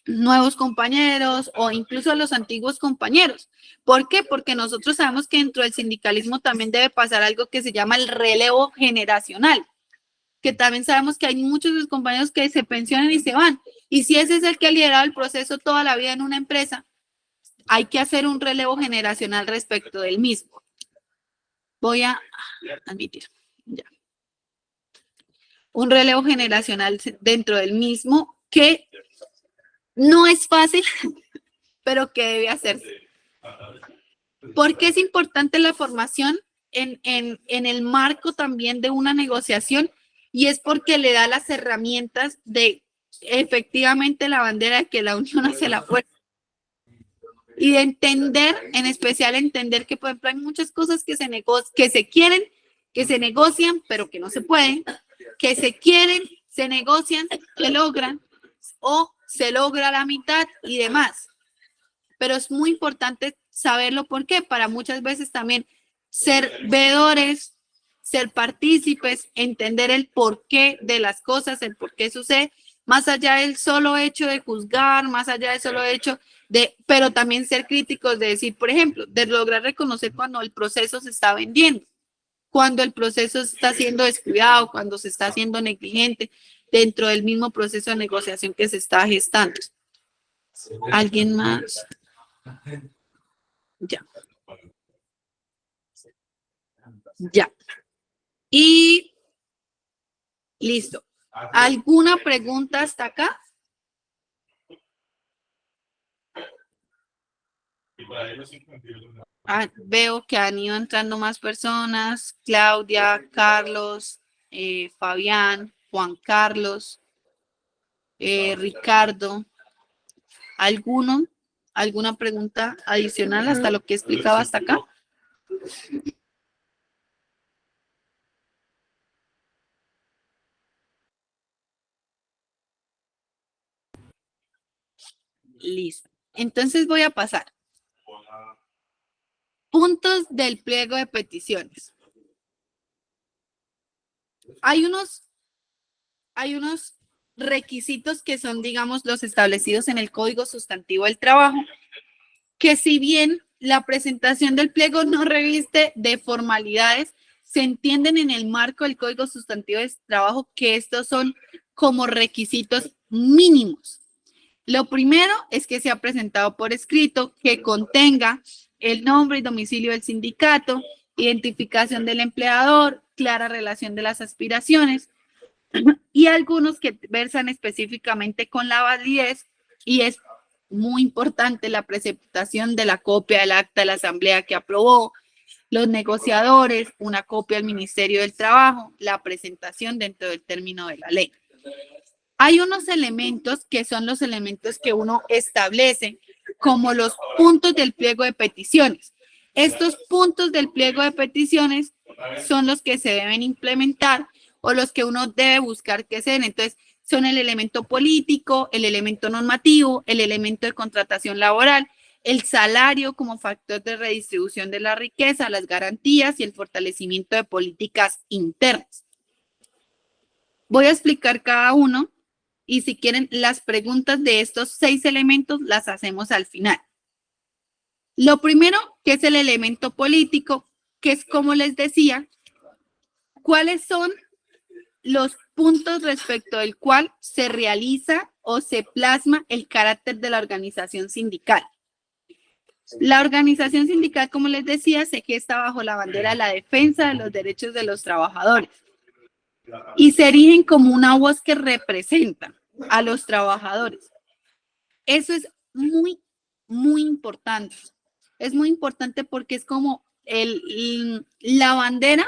nuevos compañeros o incluso a los antiguos compañeros. ¿Por qué? Porque nosotros sabemos que dentro del sindicalismo también debe pasar algo que se llama el relevo generacional, que también sabemos que hay muchos de los compañeros que se pensionan y se van. Y si ese es el que ha liderado el proceso toda la vida en una empresa, hay que hacer un relevo generacional respecto del mismo. Voy a admitir, ya. Un relevo generacional dentro del mismo que no es fácil, pero que debe hacerse. ¿Por qué es importante la formación en el marco también de una negociación? Y es porque le da las herramientas de efectivamente la bandera de que la unión hace la fuerza. Y de entender, en especial entender que, por ejemplo, hay muchas cosas que se quieren, que se negocian, pero que no se pueden, que se quieren, se negocian, se logran, o se logra la mitad y demás. Pero es muy importante saberlo, ¿por qué? Para muchas veces también ser veedores, ser partícipes, entender el porqué de las cosas, el por qué sucede, más allá del solo hecho de juzgar, más allá del solo hecho pero también ser críticos de decir, por ejemplo, de lograr reconocer cuando el proceso se está vendiendo, cuando el proceso está siendo descuidado, cuando se está haciendo negligente dentro del mismo proceso de negociación que se está gestando. ¿Alguien más? Ya. Ya. Y listo. ¿Alguna pregunta hasta acá? Veo que han ido entrando más personas. Claudia, Carlos, Fabián, Juan Carlos, Ricardo. ¿Alguna pregunta adicional hasta lo que explicaba hasta acá? Listo. Entonces voy a pasar. Puntos del pliego de peticiones. Hay unos requisitos que son, digamos, los establecidos en el Código Sustantivo del Trabajo, que si bien la presentación del pliego no reviste de formalidades, se entienden en el marco del Código Sustantivo del Trabajo que estos son como requisitos mínimos. Lo primero es que sea presentado por escrito, que contenga el nombre y domicilio del sindicato, identificación del empleador, clara relación de las aspiraciones y algunos que versan específicamente con la validez, y es muy importante la presentación de la copia del acta de la asamblea que aprobó, los negociadores, una copia al Ministerio del Trabajo, la presentación dentro del término de la ley. Hay unos elementos que son los elementos que uno establece como los puntos del pliego de peticiones. Estos puntos del pliego de peticiones son los que se deben implementar o los que uno debe buscar que sean. Entonces, son el elemento político, el elemento normativo, el elemento de contratación laboral, el salario como factor de redistribución de la riqueza, las garantías y el fortalecimiento de políticas internas. Voy a explicar cada uno y si quieren las preguntas de estos 6 elementos las hacemos al final. Lo primero, que es el elemento político, que es como les decía, cuáles son los puntos respecto del cual se realiza o se plasma el carácter de la organización sindical. La organización sindical, como les decía, se gesta bajo la bandera de la defensa de los derechos de los trabajadores y se erigen como una voz que representa a los trabajadores. Eso es muy, muy importante. Es muy importante porque es como la bandera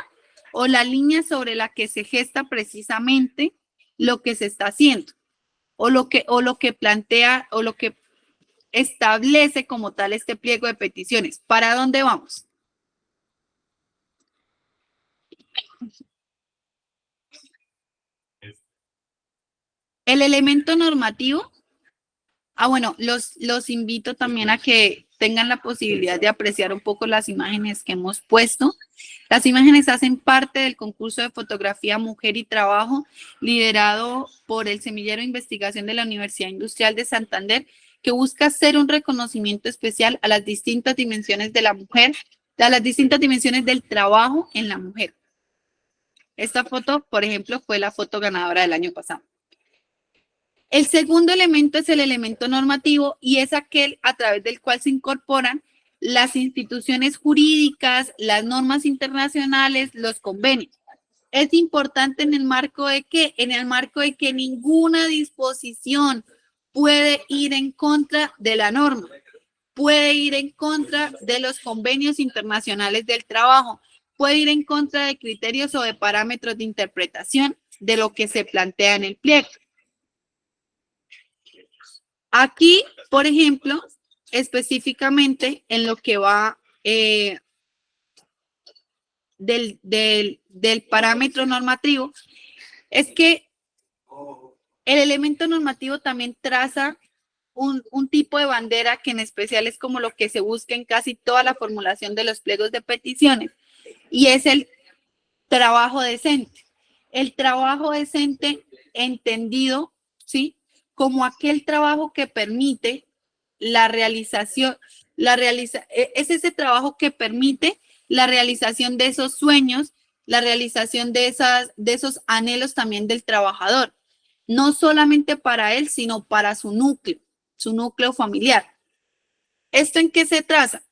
o la línea sobre la que se gesta precisamente lo que se está haciendo o lo que plantea o lo que establece como tal este pliego de peticiones. ¿Para dónde vamos? El elemento normativo. Bueno, los invito también a que tengan la posibilidad de apreciar un poco las imágenes que hemos puesto. Las imágenes hacen parte del concurso de fotografía Mujer y Trabajo, liderado por el Semillero de Investigación de la Universidad Industrial de Santander, que busca hacer un reconocimiento especial a las distintas dimensiones de la mujer, a las distintas dimensiones del trabajo en la mujer. Esta foto, por ejemplo, fue la foto ganadora del año pasado. El segundo elemento es el elemento normativo y es aquel a través del cual se incorporan las instituciones jurídicas, las normas internacionales, los convenios. Es importante en el marco de que, ninguna disposición puede ir en contra de la norma, puede ir en contra de los convenios internacionales del trabajo, puede ir en contra de criterios o de parámetros de interpretación de lo que se plantea en el pliego. Aquí, por ejemplo, específicamente en lo que va del parámetro normativo, es que el elemento normativo también traza un tipo de bandera que en especial es como lo que se busca en casi toda la formulación de los pliegos de peticiones, y es el trabajo decente. El trabajo decente entendido, ¿sí?, como aquel trabajo que permite la realización, es ese trabajo que permite la realización de esos sueños, la realización de esos anhelos también del trabajador, no solamente para él, sino para su núcleo familiar. ¿Esto en qué se trata?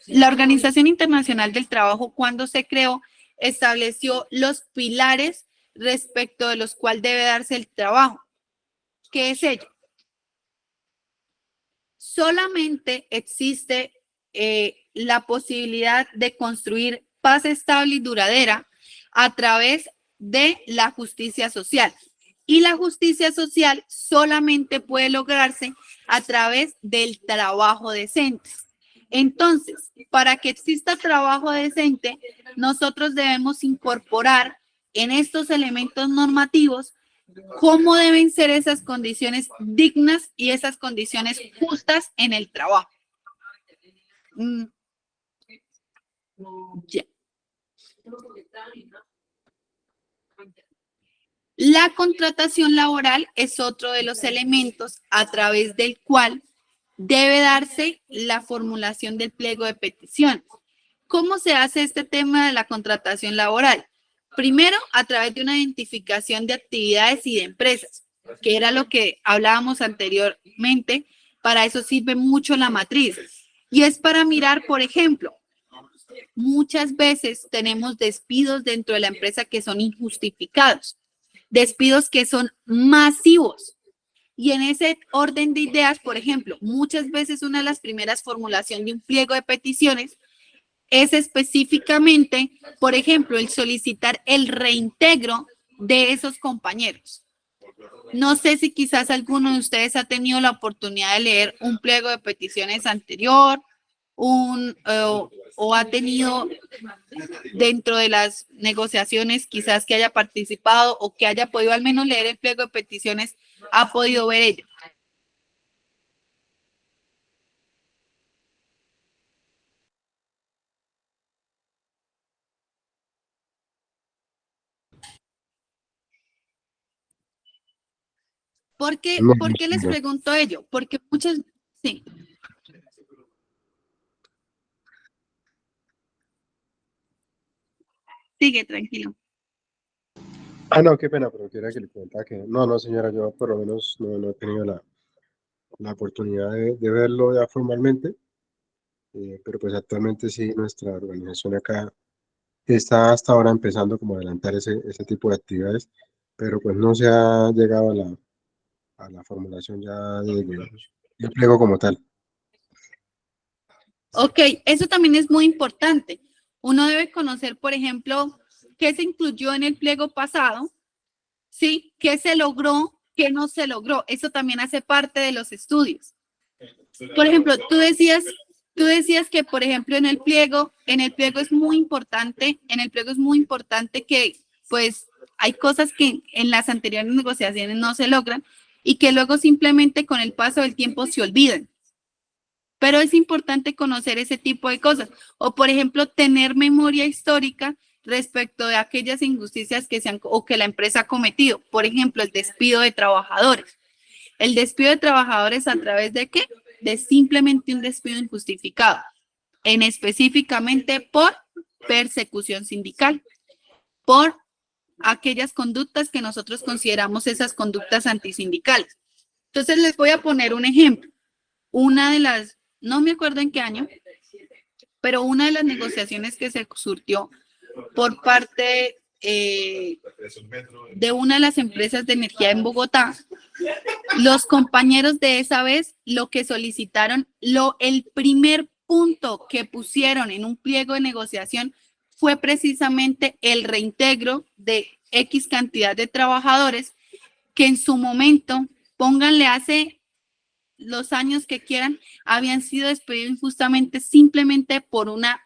La Organización Internacional del Trabajo, cuando se creó, estableció los pilares respecto de los cuales debe darse el trabajo. ¿Qué es ello? Solamente existe la posibilidad de construir paz estable y duradera a través de la justicia social. Y la justicia social solamente puede lograrse a través del trabajo decente. Entonces, para que exista trabajo decente, nosotros debemos incorporar en estos elementos normativos cómo deben ser esas condiciones dignas y esas condiciones justas en el trabajo. Ya. La contratación laboral es otro de los elementos a través del cual debe darse la formulación del pliego de petición. ¿Cómo se hace este tema de la contratación laboral? Primero, a través de una identificación de actividades y de empresas, que era lo que hablábamos anteriormente. Para eso sirve mucho la matriz. Y es para mirar, por ejemplo, muchas veces tenemos despidos dentro de la empresa que son injustificados, despidos que son masivos. Y en ese orden de ideas, por ejemplo, muchas veces una de las primeras formulaciones de un pliego de peticiones es específicamente, por ejemplo, el solicitar el reintegro de esos compañeros. No sé si quizás alguno de ustedes ha tenido la oportunidad de leer un pliego de peticiones anterior, o ha tenido dentro de las negociaciones quizás que haya participado o que haya podido al menos leer el pliego de peticiones, ha podido ver ello. ¿Por qué les pregunto ello? Porque muchas, sí. Sigue, tranquilo. No, qué pena, pero quería que le comentaba que no, señora, yo por lo menos no he tenido la oportunidad de verlo ya formalmente, pero pues actualmente sí nuestra organización acá está hasta ahora empezando como a adelantar ese tipo de actividades, pero pues no se ha llegado a la formulación ya del pliego como tal. Ok, eso también es muy importante. Uno debe conocer, por ejemplo, qué se incluyó en el pliego pasado, ¿sí? ¿Qué se logró? ¿Qué no se logró? Eso también hace parte de los estudios. Por ejemplo, tú decías que, por ejemplo, en el pliego es muy importante, que, pues, hay cosas que en las anteriores negociaciones no se logran y que luego simplemente con el paso del tiempo se olvidan. Pero es importante conocer ese tipo de cosas. O, por ejemplo, tener memoria histórica respecto de aquellas injusticias que la empresa ha cometido. Por ejemplo, el despido de trabajadores. El despido de trabajadores, ¿a través de qué? De simplemente un despido injustificado, específicamente por persecución sindical, por aquellas conductas que nosotros consideramos esas conductas antisindicales. Entonces, les voy a poner un ejemplo. Una de las, no me acuerdo en qué año, pero una de las negociaciones que se surtió por parte de una de las empresas de energía en Bogotá, los compañeros de esa vez lo que solicitaron, el primer punto que pusieron en un pliego de negociación fue precisamente el reintegro de X cantidad de trabajadores que en su momento, pónganle hace los años que quieran, habían sido despedidos injustamente simplemente por una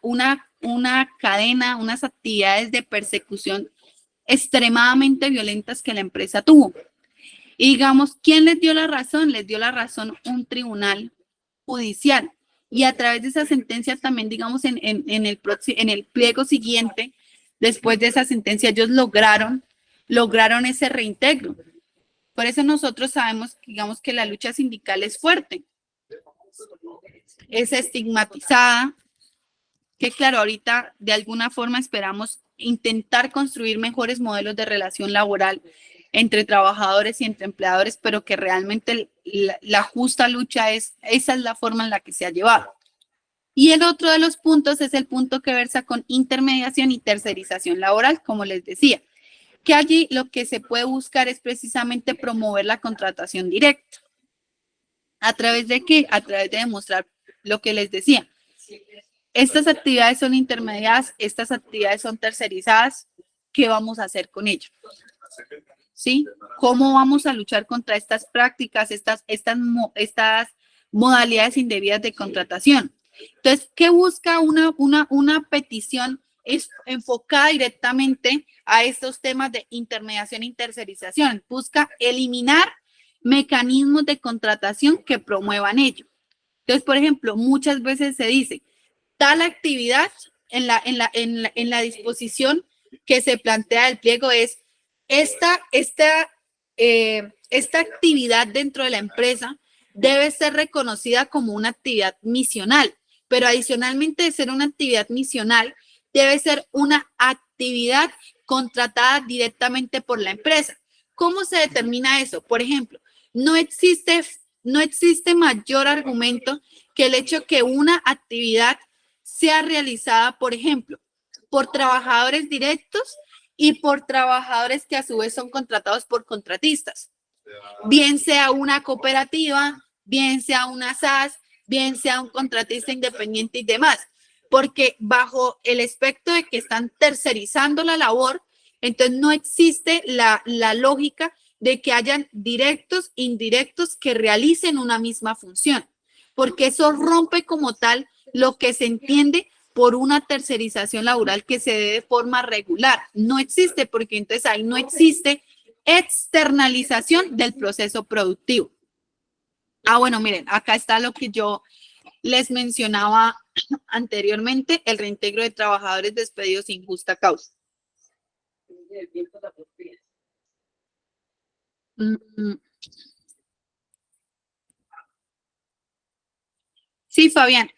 cadena, unas actividades de persecución extremadamente violentas que la empresa tuvo. Y digamos, ¿quién les dio la razón? Les dio la razón un tribunal judicial. Y a través de esa sentencia también, digamos, en el pliego siguiente, después de esa sentencia, ellos lograron ese reintegro. Por eso nosotros sabemos, digamos, que la lucha sindical es fuerte, es estigmatizada, que claro, ahorita de alguna forma esperamos intentar construir mejores modelos de relación laboral entre trabajadores y entre empleadores, pero que realmente la justa lucha esa es la forma en la que se ha llevado. Y el otro de los puntos es el punto que versa con intermediación y tercerización laboral, como les decía. que allí lo que se puede buscar es precisamente promover la contratación directa. ¿A través de qué? A través de demostrar lo que les decía. Estas actividades son intermediadas, estas actividades son tercerizadas. ¿Qué vamos a hacer con ello? ¿Sí? ¿Cómo vamos a luchar contra estas prácticas, estas modalidades indebidas de contratación? Entonces, ¿qué busca una petición enfocada directamente a estos temas de intermediación e tercerización? Busca eliminar mecanismos de contratación que promuevan ello. Entonces, por ejemplo, muchas veces se dice, tal actividad en la disposición que se plantea del pliego es esta actividad dentro de la empresa debe ser reconocida como una actividad misional, pero adicionalmente de ser una actividad misional, debe ser una actividad contratada directamente por la empresa. ¿Cómo se determina eso? Por ejemplo, no existe mayor argumento que el hecho que una actividad sea realizada, por ejemplo, por trabajadores directos y por trabajadores que a su vez son contratados por contratistas. Bien sea una cooperativa, bien sea una SAS, bien sea un contratista independiente y demás. Porque bajo el aspecto de que están tercerizando la labor, entonces no existe la lógica de que hayan directos, indirectos que realicen una misma función, porque eso rompe como tal lo que se entiende por una tercerización laboral que se dé de forma regular. No existe, porque entonces ahí no existe externalización del proceso productivo. Bueno, miren, acá está lo que yo les mencionaba anteriormente, el reintegro de trabajadores despedidos sin justa causa. Sí, Fabián.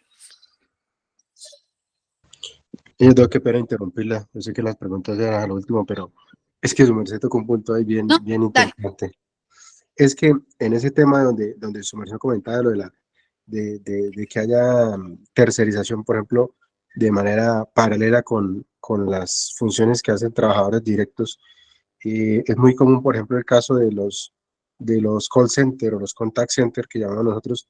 Yo tengo que pena interrumpirla. Yo sé que las preguntas eran a lo último, pero es que su merced tocó un punto ahí bien, No, bien dale. interesante. Es que en ese tema donde su merced comentaba lo de que haya tercerización, por ejemplo, de manera paralela con las funciones que hacen trabajadores directos, es muy común, por ejemplo, el caso de los call center o los contact center que llamamos nosotros,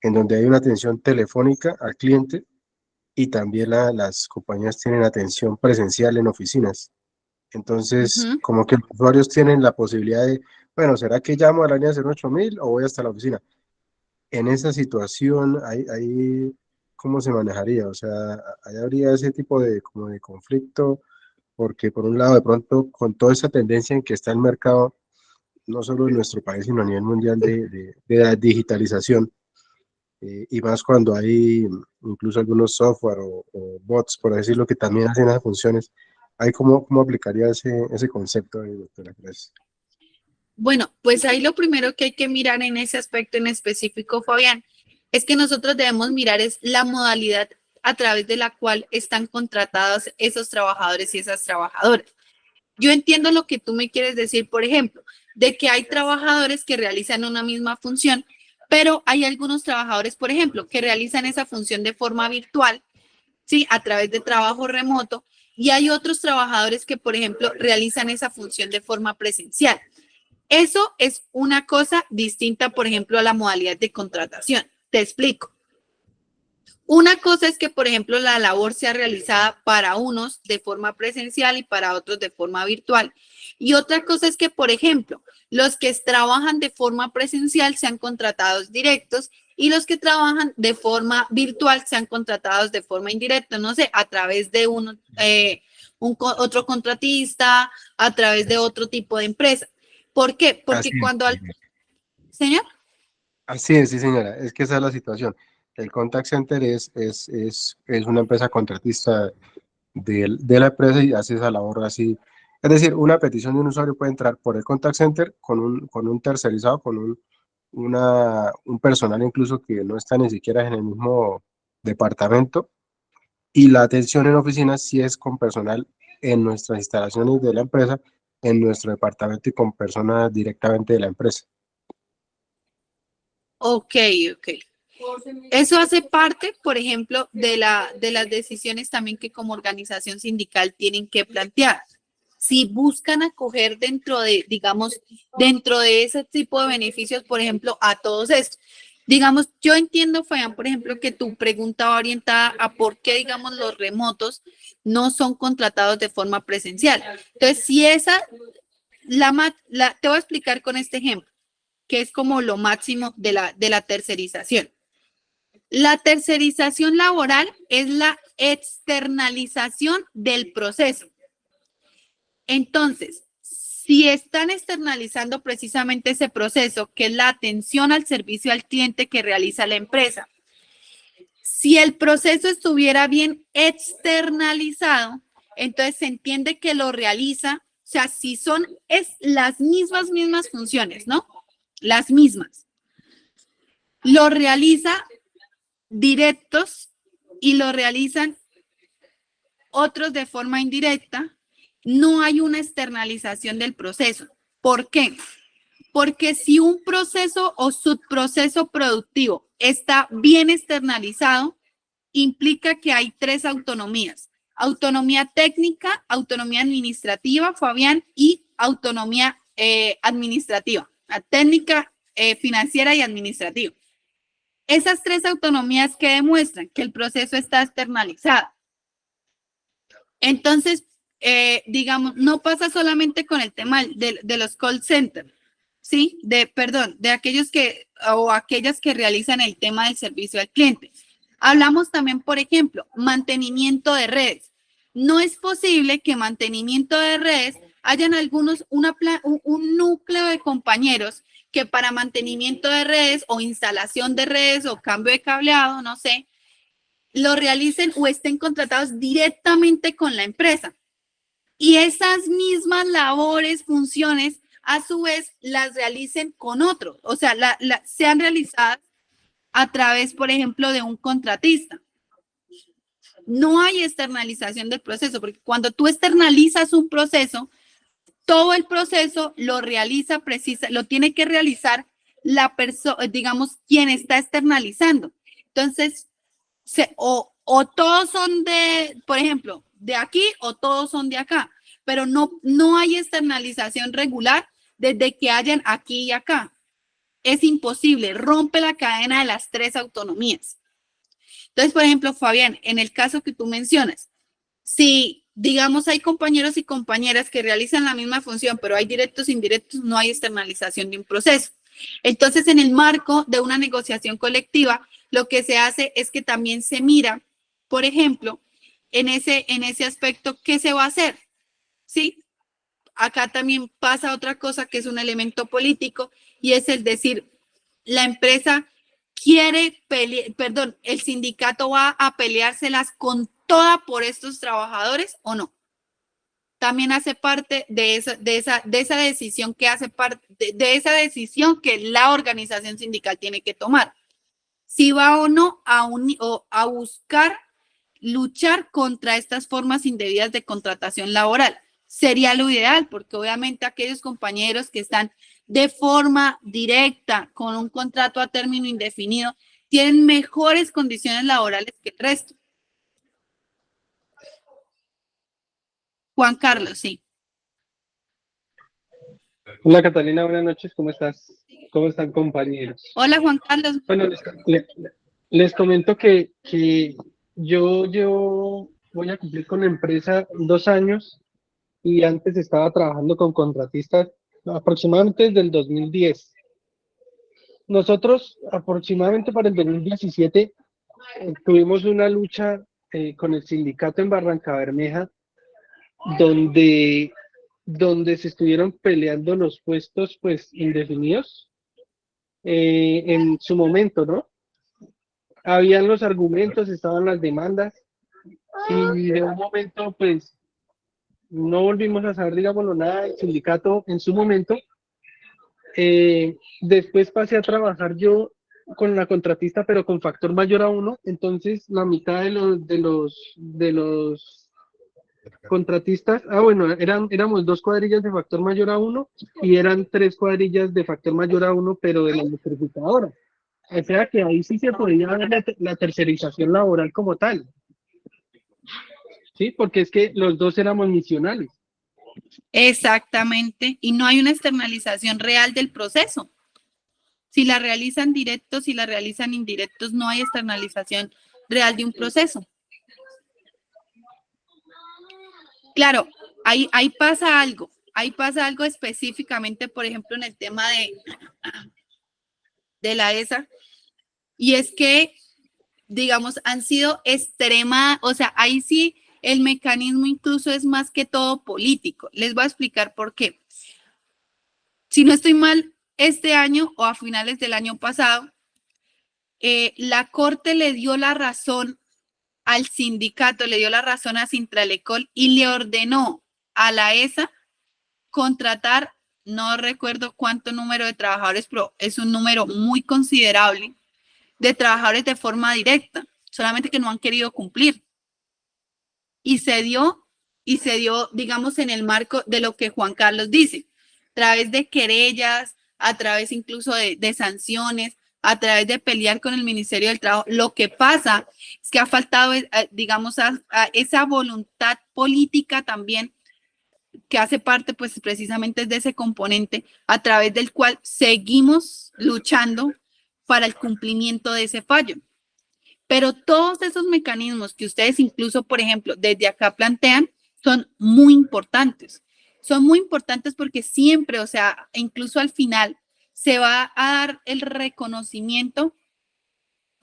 en donde hay una atención telefónica al cliente y también las compañías tienen atención presencial en oficinas. Entonces, como que los usuarios tienen la posibilidad de, bueno, ¿será que llamo a la línea 08000 o voy hasta la oficina? En esa situación, ¿cómo se manejaría? O sea, ahí habría ese tipo como de conflicto, porque por un lado, de pronto, con toda esa tendencia en que está el mercado, no solo en nuestro país, sino a nivel mundial de la digitalización, y más cuando hay incluso algunos software o bots, por decirlo, que también hacen esas funciones. ¿Cómo aplicaría ese concepto, doctora? Gracias. Bueno, pues ahí lo primero que hay que mirar en ese aspecto en específico, Fabián, es que nosotros debemos mirar es la modalidad a través de la cual están contratados esos trabajadores y esas trabajadoras. Yo entiendo lo que tú me quieres decir, por ejemplo, de que hay trabajadores que realizan una misma función, pero hay algunos trabajadores, por ejemplo, que realizan esa función de forma virtual, ¿sí? A través de trabajo remoto, y hay otros trabajadores que, por ejemplo, realizan esa función de forma presencial. Eso es una cosa distinta, por ejemplo, a la modalidad de contratación. Te explico. Una cosa es que, por ejemplo, la labor sea realizada para unos de forma presencial y para otros de forma virtual. Y otra cosa es que, por ejemplo, los que trabajan de forma presencial sean contratados directos y los que trabajan de forma virtual sean contratados de forma indirecta, no sé, a través de otro contratista, a través de otro tipo de empresa. ¿Por qué? Porque Así cuando es. Señor. Así es, sí, señora. Es que esa es la situación. El contact center es una empresa contratista de la empresa y hace esa labor así. Es decir, una petición de un usuario puede entrar por el contact center con un tercerizado, un personal incluso que no está ni siquiera en el mismo departamento, y la atención en oficinas sí es con personal en nuestras instalaciones de la empresa, en nuestro departamento y con personas directamente de la empresa. Ok. Eso hace parte, por ejemplo, de las decisiones también que como organización sindical tienen que plantear. si buscan acoger dentro de, digamos, dentro de ese tipo de beneficios, por ejemplo, a todos estos. Digamos, yo entiendo, Fabián, por ejemplo, que tu pregunta va orientada a por qué, digamos, los remotos no son contratados de forma presencial. Entonces, si esa, te voy a explicar con este ejemplo, que es como lo máximo de la tercerización. La tercerización laboral es la externalización del proceso. Entonces, si están externalizando precisamente ese proceso, que es la atención al servicio al cliente que realiza la empresa, si el proceso estuviera bien externalizado, entonces se entiende que lo realiza, o sea, si son las mismas funciones, ¿no? Las mismas. Lo realiza directos y lo realizan otros de forma indirecta. No hay una externalización del proceso. ¿Por qué? Porque si un proceso o subproceso productivo está bien externalizado, implica que hay 3 autonomías. Autonomía técnica, autonomía administrativa, Fabián, y autonomía administrativa, técnica, financiera y administrativa. Esas 3 autonomías que demuestran que el proceso está externalizado. Entonces, digamos, no pasa solamente con el tema de los call centers, ¿sí? De aquellos o aquellas que realizan el tema del servicio al cliente. Hablamos también, por ejemplo, mantenimiento de redes. No es posible que mantenimiento de redes hayan un núcleo de compañeros que para mantenimiento de redes o instalación de redes o cambio de cableado, no sé, lo realicen o estén contratados directamente con la empresa. Y esas mismas labores, funciones, a su vez, las realicen con otros. O sea, sean realizadas a través, por ejemplo, de un contratista. No hay externalización del proceso, porque cuando tú externalizas un proceso, todo el proceso lo lo tiene que realizar la persona, digamos, quien está externalizando. Entonces, o todos son por ejemplo, de aquí o todos son de acá, pero no hay externalización regular desde que hayan aquí y acá. Es imposible, rompe la cadena de las 3 autonomías. Entonces, por ejemplo, Fabián, en el caso que tú mencionas, si, digamos, hay compañeros y compañeras que realizan la misma función, pero hay directos e indirectos, no hay externalización de un proceso. Entonces, en el marco de una negociación colectiva, lo que se hace es que también se mira, por ejemplo, en ese aspecto, ¿qué se va a hacer? ¿Sí? Acá también pasa otra cosa que es un elemento político y es el decir, la empresa quiere el sindicato va a peleárselas con toda por estos trabajadores o no. También hace parte de esa decisión que hace parte de esa decisión que la organización sindical tiene que tomar. Si va o no a buscar luchar contra estas formas indebidas de contratación laboral. Sería lo ideal, porque obviamente aquellos compañeros que están de forma directa con un contrato a término indefinido tienen mejores condiciones laborales que el resto. Juan Carlos, sí. Hola Catalina, buenas noches, ¿cómo estás? ¿Cómo están compañeros? Hola Juan Carlos. Bueno, les comento que yo voy a cumplir con la empresa 2 años y antes estaba trabajando con contratistas aproximadamente desde el 2010. Nosotros aproximadamente para el 2017 tuvimos una lucha con el sindicato en Barrancabermeja donde se estuvieron peleando los puestos pues indefinidos en su momento, ¿no? Habían los argumentos, estaban las demandas y de un momento pues no volvimos a saber, digámoslo, nada del sindicato en su momento. Después pasé a trabajar yo con la contratista, pero con factor mayor a 1, entonces la mitad de los contratistas, bueno, éramos 2 cuadrillas de factor mayor a 1 y eran 3 cuadrillas de factor mayor a 1, pero de la electrificadora. O sea que ahí sí se podía ver la tercerización laboral como tal. Sí, porque es que los dos éramos misionales. Exactamente, y no hay una externalización real del proceso. Si la realizan directos, si la realizan indirectos, no hay externalización real de un proceso. Claro, ahí pasa algo específicamente, por ejemplo, en el tema de la ESA, y es que, digamos, han sido o sea, ahí sí el mecanismo incluso es más que todo político. Les voy a explicar por qué. Si no estoy mal, este año o a finales del año pasado, la Corte le dio la razón al sindicato, le dio la razón a Sintralecol y le ordenó a la ESA contratar, no recuerdo cuánto número de trabajadores, pero es un número muy considerable de trabajadores de forma directa, solamente que no han querido cumplir. Y se dio, digamos, en el marco de lo que Juan Carlos dice, a través de querellas, a través incluso de sanciones, a través de pelear con el Ministerio del Trabajo. Lo que pasa es que ha faltado, digamos, a esa voluntad política también, que hace parte, pues, precisamente de ese componente a través del cual seguimos luchando para el cumplimiento de ese fallo. Pero todos esos mecanismos que ustedes incluso, por ejemplo, desde acá plantean, son muy importantes. Son muy importantes porque siempre, o sea, incluso al final, se va a dar el reconocimiento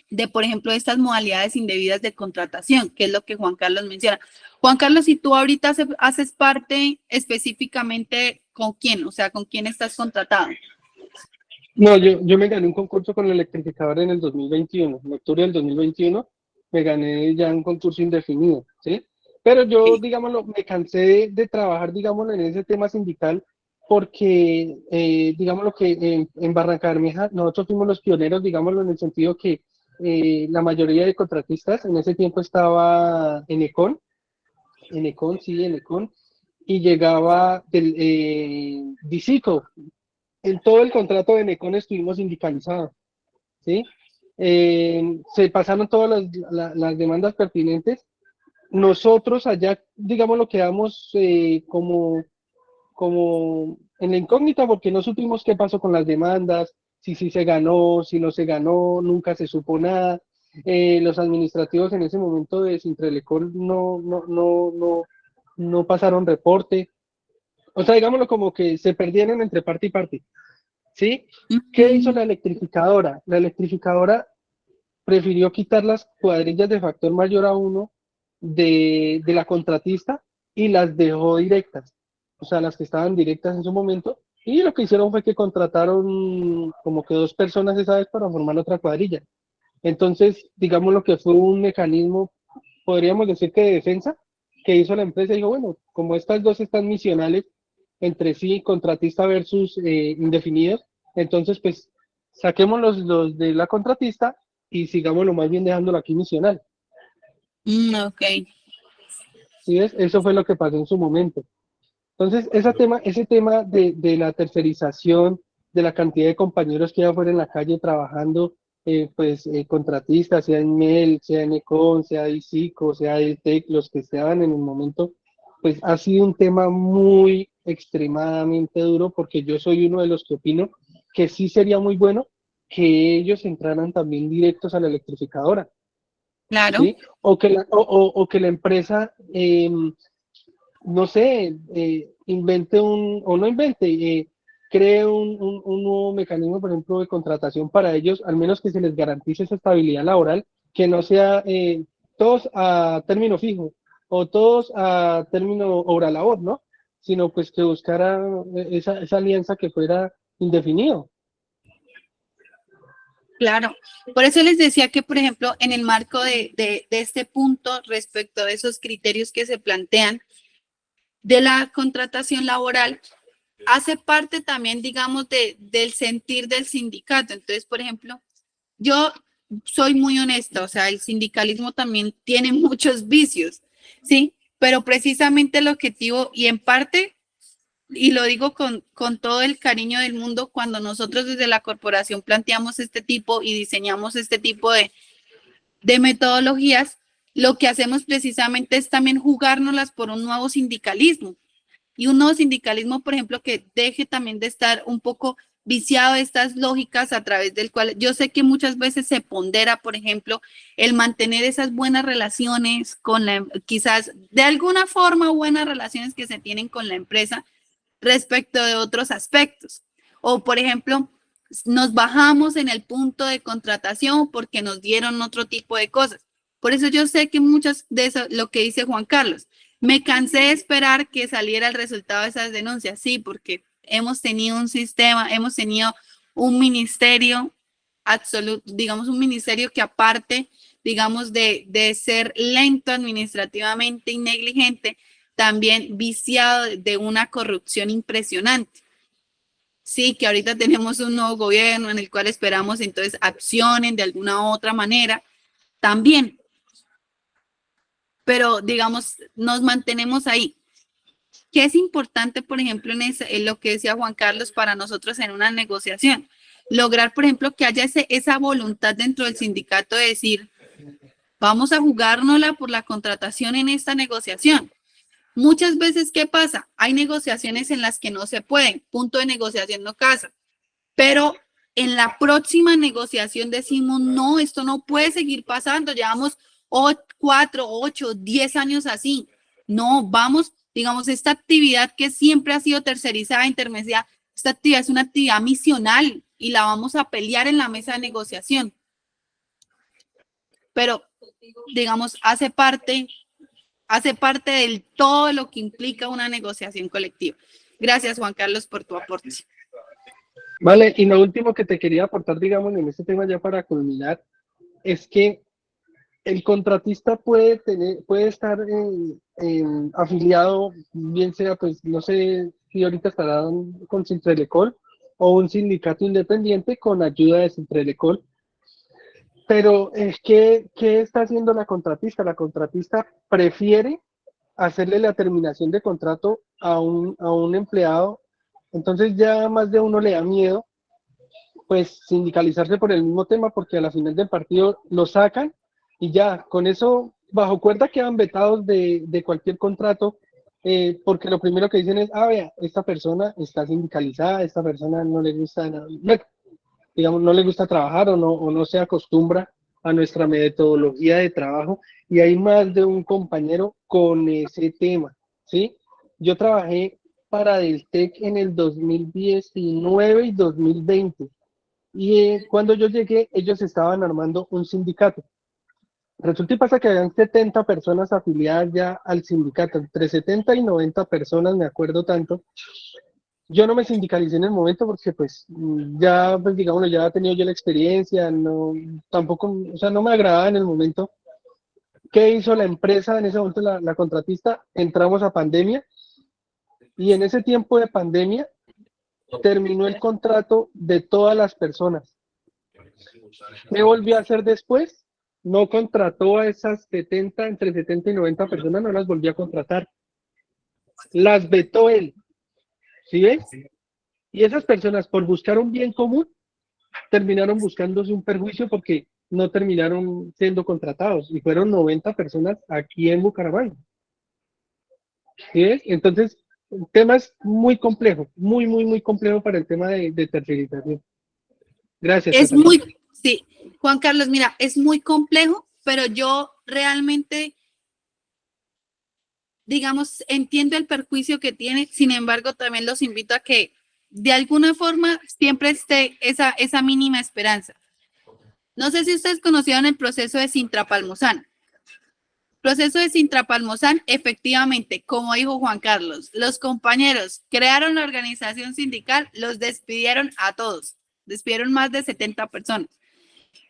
de, por ejemplo, estas modalidades indebidas de contratación, que es lo que Juan Carlos menciona. Juan Carlos, si tú ahorita haces parte específicamente, ¿con quién? O sea, ¿con quién estás contratado? No, yo me gané un concurso con la electrificadora en el 2021, en octubre del 2021, me gané ya un concurso indefinido, ¿sí? Pero yo, Sí. digámoslo, me cansé de trabajar, digámoslo, en ese tema sindical, porque, digámoslo que en Barranca Bermeja nosotros fuimos los pioneros, digámoslo, en el sentido que la mayoría de contratistas en ese tiempo estaba en Econ, sí, en Econ, y llegaba del Dicico. En todo el contrato de Necon estuvimos sindicalizados, ¿sí? Se pasaron todas las demandas pertinentes. Nosotros allá, digamos, lo quedamos como en la incógnita porque no supimos qué pasó con las demandas, si se ganó, si no se ganó, nunca se supo nada. Los administrativos en ese momento de Sintrelecol no pasaron reporte. O sea, digámoslo como que se perdieron entre parte y parte. ¿Sí? ¿Qué hizo la electrificadora? La electrificadora prefirió quitar las cuadrillas de factor mayor a 1 de la contratista y las dejó directas, o sea, las que estaban directas en su momento, y lo que hicieron fue que contrataron como que 2 personas esa vez para formar otra cuadrilla. Entonces, digamos lo que fue un mecanismo, podríamos decir que de defensa, que hizo la empresa, dijo, bueno, como estas 2 están misionales entre sí, contratista versus indefinidos, entonces pues saquemos los de la contratista y sigámoslo más bien dejándolo aquí misional. Ok. ¿Sí ves? Eso fue lo que pasó en su momento. Entonces, ese tema de la tercerización, de la cantidad de compañeros que hay afuera en la calle trabajando, contratistas, sea en MEL, sea en Econ, sea de ICICO, sea de TEC, los que estaban en el momento, pues ha sido un tema muy extremadamente duro, porque yo soy uno de los que opino que sí sería muy bueno que ellos entraran también directos a la electrificadora, Claro. ¿sí? O que la empresa, no sé, invente o no invente, cree un nuevo mecanismo, por ejemplo, de contratación para ellos, al menos que se les garantice esa estabilidad laboral, que no sea todos a término fijo o todos a término hora labor, ¿no? Sino pues que buscara esa alianza que fuera indefinido. Claro, por eso les decía que, por ejemplo, en el marco de este punto respecto a esos criterios que se plantean de la contratación laboral, hace parte también, digamos, del sentir del sindicato. Entonces, por ejemplo, yo soy muy honesta, o sea, el sindicalismo también tiene muchos vicios, ¿sí? Pero precisamente el objetivo, y en parte, y lo digo con todo el cariño del mundo, cuando nosotros desde la corporación planteamos este tipo y diseñamos este tipo de metodologías, lo que hacemos precisamente es también jugárnoslas por un nuevo sindicalismo. y un nuevo sindicalismo, por ejemplo, que deje también de estar un poco viciado de estas lógicas a través del cual yo sé que muchas veces se pondera, por ejemplo, el mantener esas buenas relaciones con quizás de alguna forma buenas relaciones que se tienen con la empresa respecto de otros aspectos. O, por ejemplo, nos bajamos en el punto de contratación porque nos dieron otro tipo de cosas. Por eso yo sé que muchas de eso, lo que dice Juan Carlos, me cansé de esperar que saliera el resultado de esas denuncias, sí, porque hemos tenido un sistema, hemos tenido un ministerio absoluto, digamos un ministerio que aparte, digamos, de ser lento administrativamente y negligente, también viciado de una corrupción impresionante. Sí, que ahorita tenemos un nuevo gobierno en el cual esperamos entonces accionen de alguna u otra manera también. Pero digamos, nos mantenemos ahí. ¿Qué es importante, por ejemplo, en lo que decía Juan Carlos para nosotros en una negociación? Lograr, por ejemplo, que haya esa voluntad dentro del sindicato de decir, vamos a jugárnosla por la contratación en esta negociación. Muchas veces, ¿qué pasa? Hay negociaciones en las que no se pueden, punto de negociación no casa, pero en la próxima negociación decimos, no, esto no puede seguir pasando, llevamos 4, 8, 10 años así. No, vamos, digamos, esta actividad que siempre ha sido tercerizada, intermediada, esta actividad es una actividad misional y la vamos a pelear en la mesa de negociación. Pero, digamos, hace parte de todo lo que implica una negociación colectiva. Gracias, Juan Carlos, por tu aporte. Vale, y lo último que te quería aportar, digamos, en este tema ya para culminar, es que el contratista puede estar afiliado, bien sea, pues, no sé si ahorita estará con Sintrelecol o un sindicato independiente con ayuda de Sintrelecol. Pero ¿qué está haciendo la contratista? La contratista prefiere hacerle la terminación de contrato a un empleado. Entonces ya más de uno le da miedo, pues, sindicalizarse por el mismo tema, porque a la final del partido lo sacan y ya, con eso, bajo cuerda quedan vetados de cualquier contrato, porque lo primero que dicen es, vea, esta persona está sindicalizada, esta persona no le gusta, digamos, no le gusta trabajar o no se acostumbra a nuestra metodología de trabajo, y hay más de un compañero con ese tema, ¿sí? Yo trabajé para Deltec en el 2019 y 2020, y cuando yo llegué, ellos estaban armando un sindicato. Resulta y pasa que habían 70 personas afiliadas ya al sindicato, entre 70 y 90 personas, me acuerdo tanto. Yo no me sindicalicé en el momento porque pues ya, pues digamos, ya he tenido yo la experiencia, no, tampoco, o sea, no me agradaba en el momento. ¿Qué hizo la empresa en ese momento, la contratista? Entramos a pandemia y en ese tiempo de pandemia terminó el contrato de todas las personas. ¿Qué volvió a hacer después? No contrató a esas 70, entre 70 y 90 personas, no las volvió a contratar. Las vetó él. ¿Sí ves? Y esas personas, por buscar un bien común, terminaron buscándose un perjuicio porque no terminaron siendo contratados. Y fueron 90 personas aquí en Bucaramanga. ¿Sí ves? Entonces, el tema es muy complejo, muy complejo para el tema de tercerización. Gracias. Es Catalina. sí, Juan Carlos, mira, es muy complejo, pero yo realmente, digamos, entiendo el perjuicio que tiene, sin embargo, también los invito a que de alguna forma siempre esté esa mínima esperanza. No sé si ustedes conocieron el proceso de Sintra-Palmozán. Proceso de Sintra-Palmozán, efectivamente, como dijo Juan Carlos, los compañeros crearon la organización sindical, los despidieron a todos, despidieron más de 70 personas,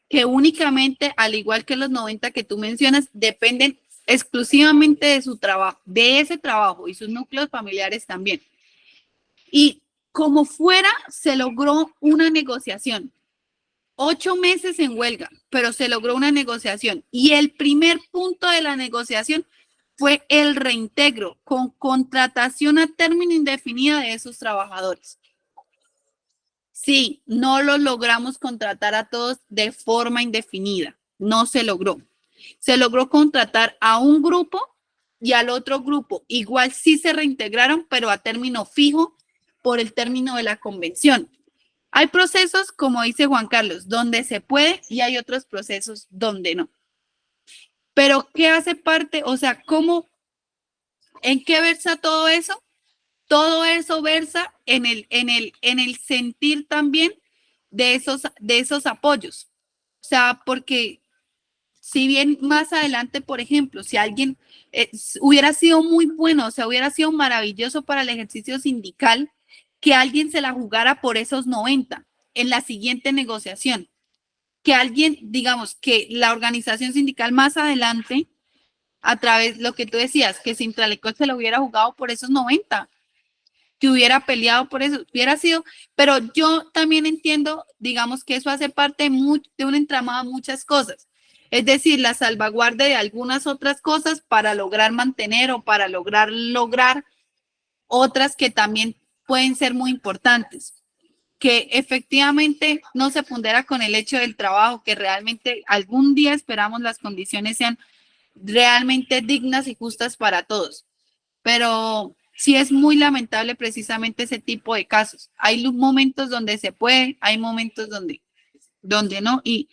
que únicamente, al igual que los 90 que tú mencionas, dependen exclusivamente de su trabajo, de ese trabajo y sus núcleos familiares también. Y como fuera, se logró una negociación. 8 meses en huelga, pero se logró una negociación. Y el primer punto de la negociación fue el reintegro con contratación a término indefinido de esos trabajadores. Sí, no lo logramos contratar a todos de forma indefinida, no se logró. Se logró contratar a un grupo y al otro grupo igual sí se reintegraron, pero a término fijo por el término de la convención. Hay procesos, como dice Juan Carlos, donde se puede y hay otros procesos donde no. Pero ¿qué hace parte? O sea, ¿en qué versa todo eso? Todo eso versa en el sentir también de esos apoyos. O sea, porque si bien más adelante, por ejemplo, si alguien hubiera sido muy bueno, o sea, hubiera sido maravilloso para el ejercicio sindical que alguien se la jugara por esos 90 en la siguiente negociación. Que alguien, digamos, que la organización sindical más adelante, a través de lo que tú decías, que Sintralecol se lo hubiera jugado por esos 90, que hubiera peleado por eso, hubiera sido, pero yo también entiendo, digamos, que eso hace parte de un entramado de muchas cosas. Es decir, la salvaguardia de algunas otras cosas para lograr mantener o para lograr otras que también pueden ser muy importantes. Que efectivamente no se pondera con el hecho del trabajo, que realmente algún día esperamos las condiciones sean realmente dignas y justas para todos. Pero sí es muy lamentable precisamente ese tipo de casos. Hay momentos donde se puede, hay momentos donde no. Y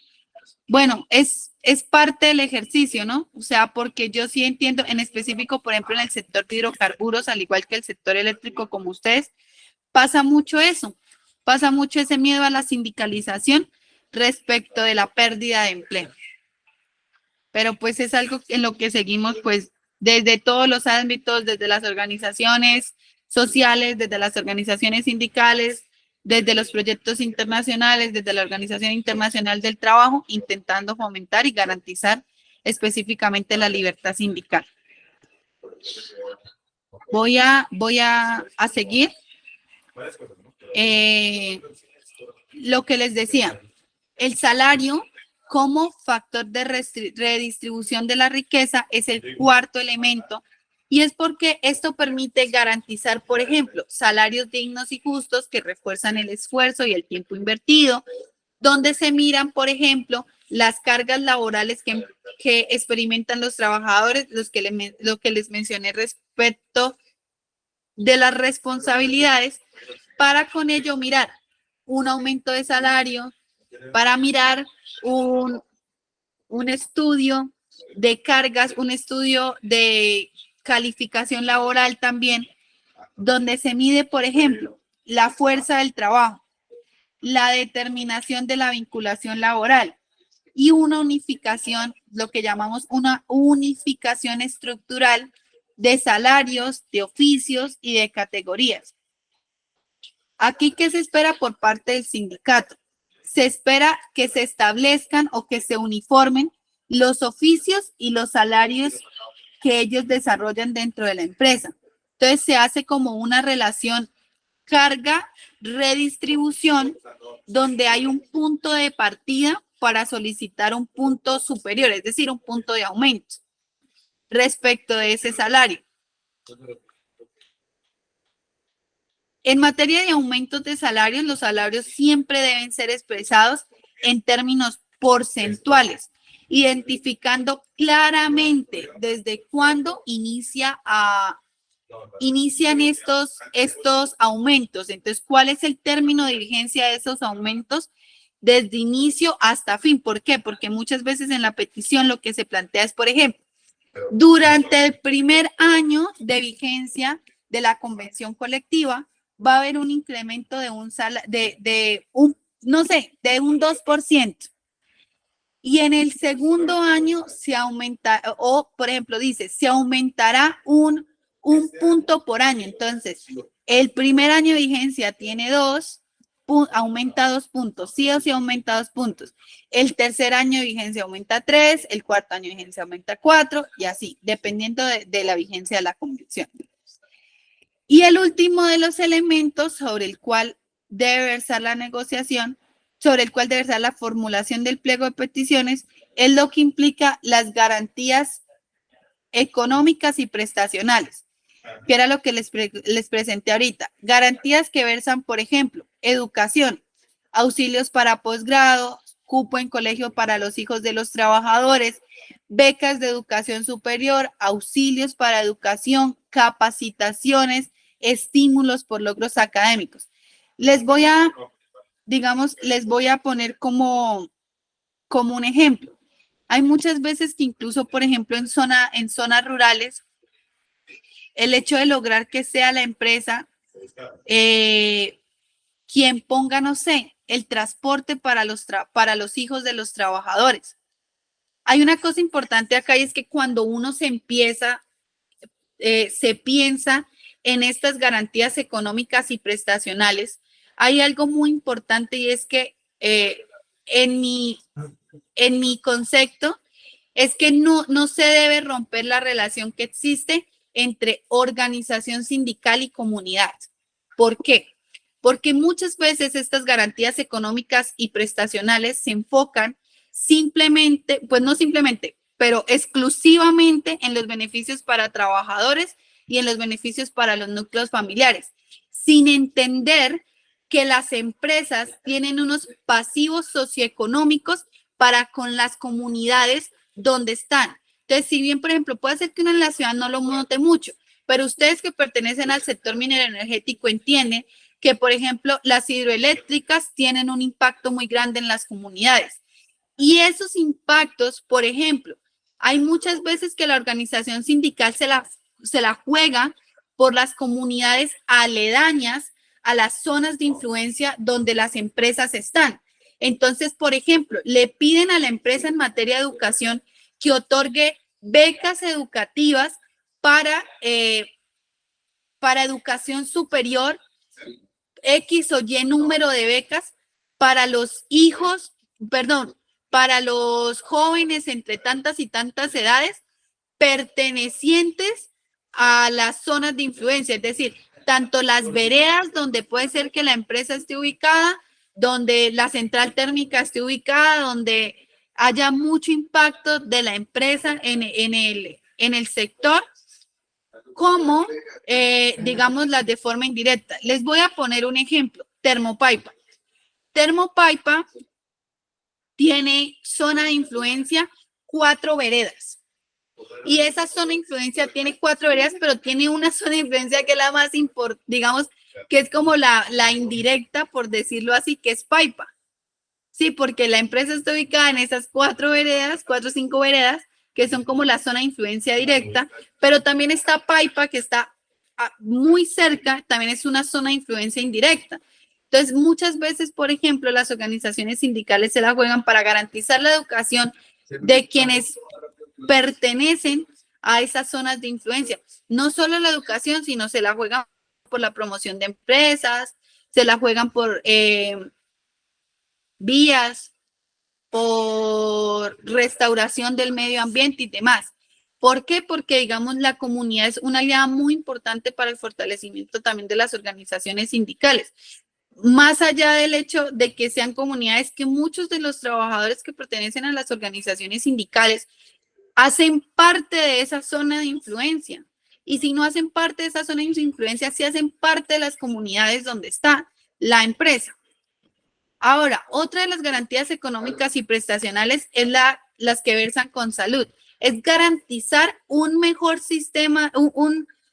bueno, es parte del ejercicio, ¿no? O sea, porque yo sí entiendo, en específico, por ejemplo, en el sector de hidrocarburos, al igual que el sector eléctrico, como ustedes, pasa mucho eso. Pasa mucho ese miedo a la sindicalización respecto de la pérdida de empleo. Pero pues es algo en lo que seguimos pues desde todos los ámbitos, desde las organizaciones sociales, desde las organizaciones sindicales, desde los proyectos internacionales, desde la Organización Internacional del Trabajo, intentando fomentar y garantizar específicamente la libertad sindical. Voy a seguir. Lo que les decía, el salario como factor de redistribución de la riqueza es el cuarto elemento y es porque esto permite garantizar, por ejemplo, salarios dignos y justos que refuerzan el esfuerzo y el tiempo invertido, donde se miran, por ejemplo, las cargas laborales que experimentan los trabajadores, lo que les mencioné respecto de las responsabilidades, para con ello mirar un aumento de salario, para mirar un estudio de cargas, un estudio de calificación laboral también, donde se mide, por ejemplo, la fuerza del trabajo, la determinación de la vinculación laboral y una unificación, lo que llamamos una unificación estructural de salarios, de oficios y de categorías. Aquí, ¿qué se espera por parte del sindicato? Se espera que se establezcan o que se uniformen los oficios y los salarios que ellos desarrollan dentro de la empresa. Entonces, se hace como una relación carga-redistribución donde hay un punto de partida para solicitar un punto superior, es decir, un punto de aumento respecto de ese salario. En materia de aumentos de salarios, los salarios siempre deben ser expresados en términos porcentuales, identificando claramente desde cuándo inician estos aumentos. Entonces, ¿cuál es el término de vigencia de esos aumentos desde inicio hasta fin? ¿Por qué? Porque muchas veces en la petición lo que se plantea es, por ejemplo, durante el primer año de vigencia de la convención colectiva, va a haber un incremento de un 2%. Y en el segundo año se aumenta, o por ejemplo, dice, se aumentará un punto por año. Entonces, el primer año de vigencia tiene aumenta 2 puntos, sí o sí aumenta 2 puntos. El tercer año de vigencia aumenta 3, el cuarto año de vigencia aumenta 4 y así, dependiendo de la vigencia de la convención. Y el último de los elementos sobre el cual debe versar la negociación, sobre el cual debe versar la formulación del pliego de peticiones, es lo que implica las garantías económicas y prestacionales, que era lo que les presenté ahorita. Garantías que versan, por ejemplo, educación, auxilios para posgrado, cupo en colegio para los hijos de los trabajadores, becas de educación superior, auxilios para educación, capacitaciones, estímulos por logros académicos. Les voy a poner como un ejemplo. Hay muchas veces que incluso, por ejemplo, en zonas rurales, el hecho de lograr que sea la empresa quien ponga, no sé, el transporte para los hijos de los trabajadores. Hay una cosa importante acá y es que cuando uno se piensa en estas garantías económicas y prestacionales, hay algo muy importante y es que en mi concepto es que no se debe romper la relación que existe entre organización sindical y comunidad. ¿Por qué? Porque muchas veces estas garantías económicas y prestacionales se enfocan simplemente, pues no simplemente, pero exclusivamente en los beneficios para trabajadores y en los beneficios para los núcleos familiares, sin entender que las empresas tienen unos pasivos socioeconómicos para con las comunidades donde están. Entonces, si bien, por ejemplo, puede ser que uno en la ciudad no lo note mucho, pero ustedes que pertenecen al sector minero energético entienden que, por ejemplo, las hidroeléctricas tienen un impacto muy grande en las comunidades. Y esos impactos, por ejemplo, hay muchas veces que la organización sindical se la juega por las comunidades aledañas a las zonas de influencia donde las empresas están. Entonces, por ejemplo, le piden a la empresa en materia de educación que otorgue becas educativas para educación superior, X o Y número de becas para los para los jóvenes entre tantas y tantas edades pertenecientes a las zonas de influencia, es decir, tanto las veredas donde puede ser que la empresa esté ubicada, donde la central térmica esté ubicada, donde haya mucho impacto de la empresa en el sector, como, digamos, las de forma indirecta. Les voy a poner un ejemplo, Termopaipa. Termopaipa tiene zona de influencia 4 veredas. Y esa zona de influencia tiene 4 veredas, pero tiene una zona de influencia que es la más importante, digamos, que es como la indirecta, por decirlo así, que es Paipa. Sí, porque la empresa está ubicada en esas 4 veredas, 4 o 5 veredas, que son como la zona de influencia directa, pero también está Paipa, que está muy cerca, también es una zona de influencia indirecta. Entonces, muchas veces, por ejemplo, las organizaciones sindicales se la juegan para garantizar la educación de quienes pertenecen a esas zonas de influencia. No solo la educación, sino se la juegan por la promoción de empresas, se la juegan por vías, por restauración del medio ambiente y demás. ¿Por qué? Porque, digamos, la comunidad es una aliada muy importante para el fortalecimiento también de las organizaciones sindicales. Más allá del hecho de que sean comunidades, que muchos de los trabajadores que pertenecen a las organizaciones sindicales hacen parte de esa zona de influencia. Y si no hacen parte de esa zona de influencia, sí hacen parte de las comunidades donde está la empresa. Ahora, otra de las garantías económicas y prestacionales es las que versan con salud. Es garantizar un mejor sistema,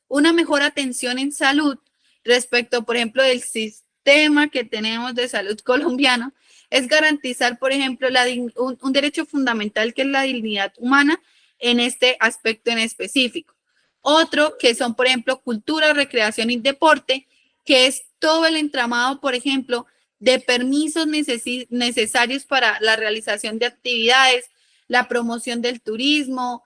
una mejor atención en salud respecto, por ejemplo, del sistema que tenemos de salud colombiano. Es garantizar, por ejemplo, un derecho fundamental que es la dignidad humana en este aspecto en específico. Otro que son, por ejemplo, cultura, recreación y deporte, que es todo el entramado, por ejemplo, de permisos necesarios para la realización de actividades, la promoción del turismo,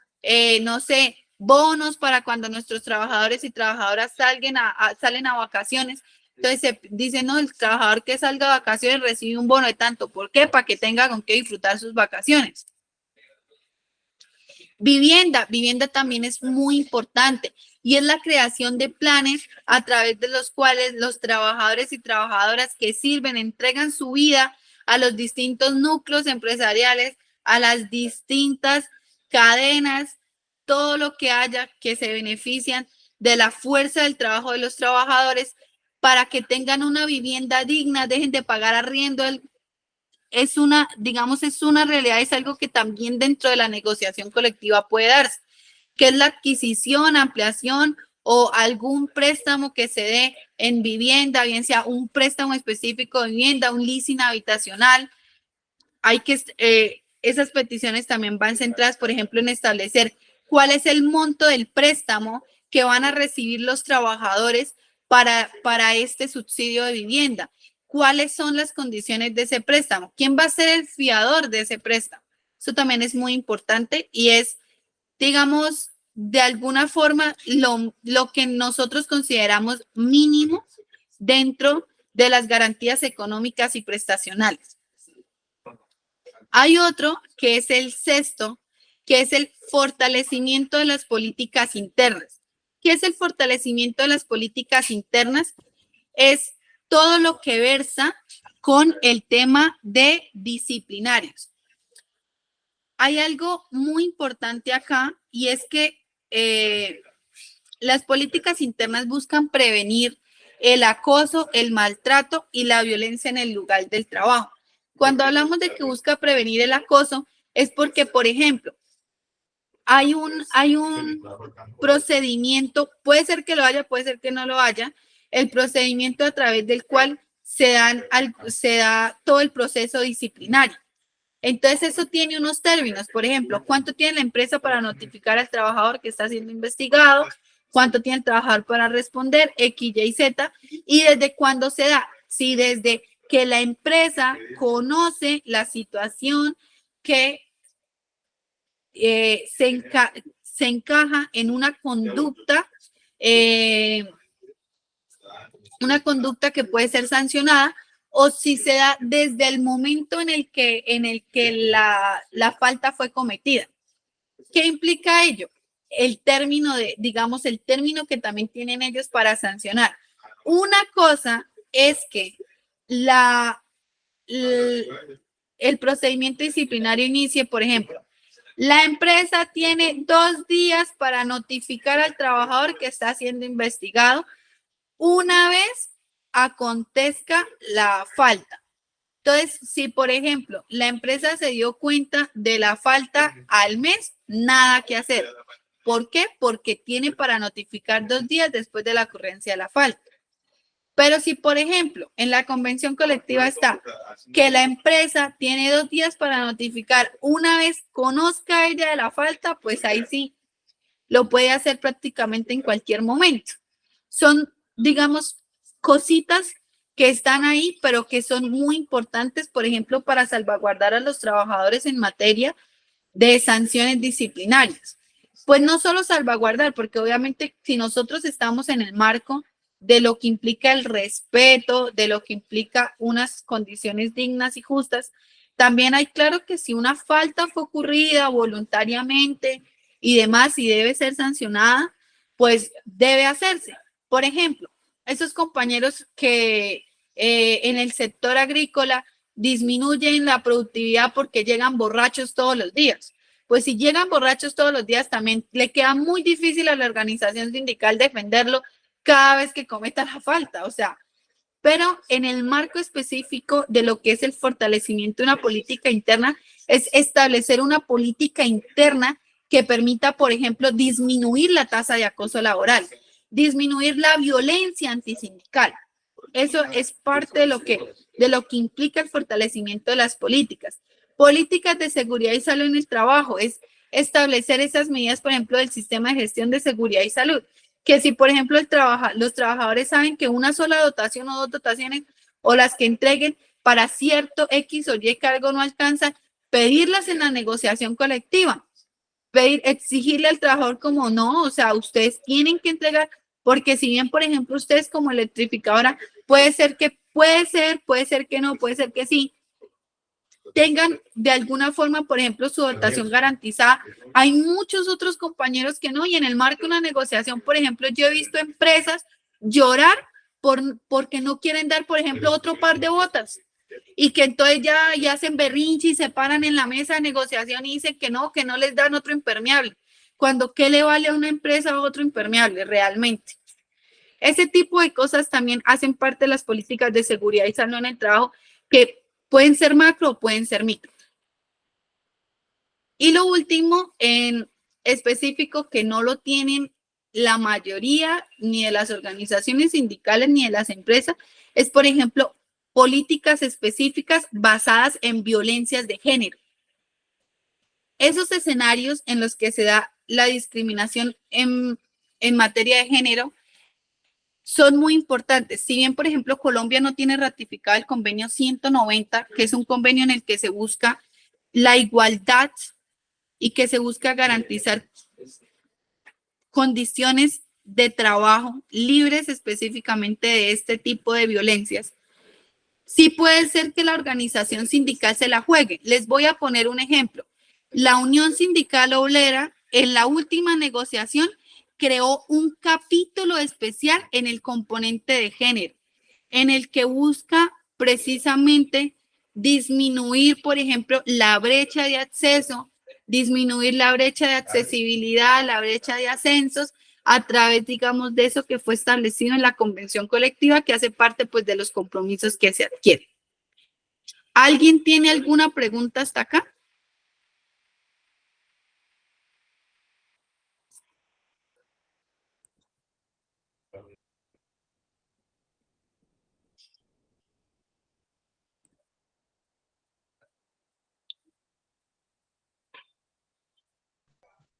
no sé, bonos para cuando nuestros trabajadores y trabajadoras salen a vacaciones. Entonces se dice, no, el trabajador que salga a vacaciones recibe un bono de tanto. ¿Por qué? Para que tenga con qué disfrutar sus vacaciones. Vivienda también es muy importante y es la creación de planes a través de los cuales los trabajadores y trabajadoras que sirven, entregan su vida a los distintos núcleos empresariales, a las distintas cadenas, todo lo que haya que se benefician de la fuerza del trabajo de los trabajadores para que tengan una vivienda digna, dejen de pagar arriendo es una, digamos, es una realidad, es algo que también dentro de la negociación colectiva puede darse, que es la adquisición, ampliación o algún préstamo que se dé en vivienda, bien sea un préstamo específico de vivienda, un leasing habitacional. Hay que, esas peticiones también van centradas, por ejemplo, en establecer cuál es el monto del préstamo que van a recibir los trabajadores para este subsidio de vivienda. ¿Cuáles son las condiciones de ese préstamo? ¿Quién va a ser el fiador de ese préstamo? Eso también es muy importante y es, digamos, de alguna forma lo que nosotros consideramos mínimo dentro de las garantías económicas y prestacionales. Hay otro que es el sexto, que es el fortalecimiento de las políticas internas. ¿Qué es el fortalecimiento de las políticas internas? Es todo lo que versa con el tema de disciplinarios. Hay algo muy importante acá y es que las políticas internas buscan prevenir el acoso, el maltrato y la violencia en el lugar del trabajo. Cuando hablamos de que busca prevenir el acoso, es porque, por ejemplo, hay un procedimiento, puede ser que lo haya, puede ser que no lo haya, el procedimiento a través del cual se da todo el proceso disciplinario. Entonces, eso tiene unos términos, por ejemplo, ¿cuánto tiene la empresa para notificar al trabajador que está siendo investigado? ¿Cuánto tiene el trabajador para responder? X, Y, Z. ¿Y desde cuándo se da? Sí, desde que la empresa conoce la situación que se encaja en una conducta que puede ser sancionada, o si se da desde el momento en el que la falta fue cometida. ¿Qué implica ello? El término el término que también tienen ellos para sancionar. Una cosa es que el procedimiento disciplinario inicie, por ejemplo, la empresa tiene 2 días para notificar al trabajador que está siendo investigado una vez acontezca la falta. Entonces, si por ejemplo la empresa se dio cuenta de la falta al mes, nada que hacer. ¿Por qué? Porque tiene para notificar 2 días después de la ocurrencia de la falta. Pero si, por ejemplo, en la convención colectiva está que la empresa tiene 2 días para notificar una vez conozca ella de la falta, pues ahí sí lo puede hacer prácticamente en cualquier momento. Son, digamos, cositas que están ahí, pero que son muy importantes, por ejemplo, para salvaguardar a los trabajadores en materia de sanciones disciplinarias. Pues no solo salvaguardar, porque obviamente si nosotros estamos en el marco de lo que implica el respeto, de lo que implica unas condiciones dignas y justas, también hay claro que si una falta fue ocurrida voluntariamente y demás y debe ser sancionada, pues debe hacerse. Por ejemplo, esos compañeros que en el sector agrícola disminuyen la productividad porque llegan borrachos todos los días. Pues si llegan borrachos todos los días, también le queda muy difícil a la organización sindical defenderlo cada vez que cometa la falta. O sea, pero en el marco específico de lo que es el fortalecimiento de una política interna, es establecer una política interna que permita, por ejemplo, disminuir la tasa de acoso laboral, disminuir la violencia antisindical. Eso es parte de lo que implica el fortalecimiento de las políticas. Políticas de seguridad y salud en el trabajo es establecer esas medidas, por ejemplo, del sistema de gestión de seguridad y salud, que si, por ejemplo, los trabajadores saben que una sola dotación o 2 dotaciones o las que entreguen para cierto X o Y cargo no alcanzan, pedirlas en la negociación colectiva, exigirle al trabajador como no, o sea, ustedes tienen que entregar, porque si bien, por ejemplo, ustedes como electrificadora, puede ser que no, puede ser que sí, tengan de alguna forma, por ejemplo, su dotación garantizada. Hay muchos otros compañeros que no, y en el marco de una negociación, por ejemplo, yo he visto empresas llorar porque no quieren dar, por ejemplo, otro par de botas, y que entonces ya hacen berrinche y se paran en la mesa de negociación y dicen que no les dan otro impermeable, cuando ¿qué le vale a una empresa otro impermeable realmente? Ese tipo de cosas también hacen parte de las políticas de seguridad y salud en el trabajo, que Pueden ser macro o pueden ser micro. Y lo último, en específico, que no lo tienen la mayoría ni de las organizaciones sindicales ni de las empresas, es, por ejemplo, políticas específicas basadas en violencias de género. Esos escenarios en los que se da la discriminación en materia de género son muy importantes. Si bien, por ejemplo, Colombia no tiene ratificado el convenio 190, que es un convenio en el que se busca la igualdad y que se busca garantizar condiciones de trabajo libres específicamente de este tipo de violencias, sí puede ser que la organización sindical se la juegue. Les voy a poner un ejemplo. La Unión Sindical Obrera, en la última negociación, creó un capítulo especial en el componente de género, en el que busca precisamente disminuir, por ejemplo, la brecha de acceso, disminuir la brecha de accesibilidad, la brecha de ascensos, a través, digamos, de eso que fue establecido en la convención colectiva, que hace parte, pues, de los compromisos que se adquieren. ¿Alguien tiene alguna pregunta hasta acá?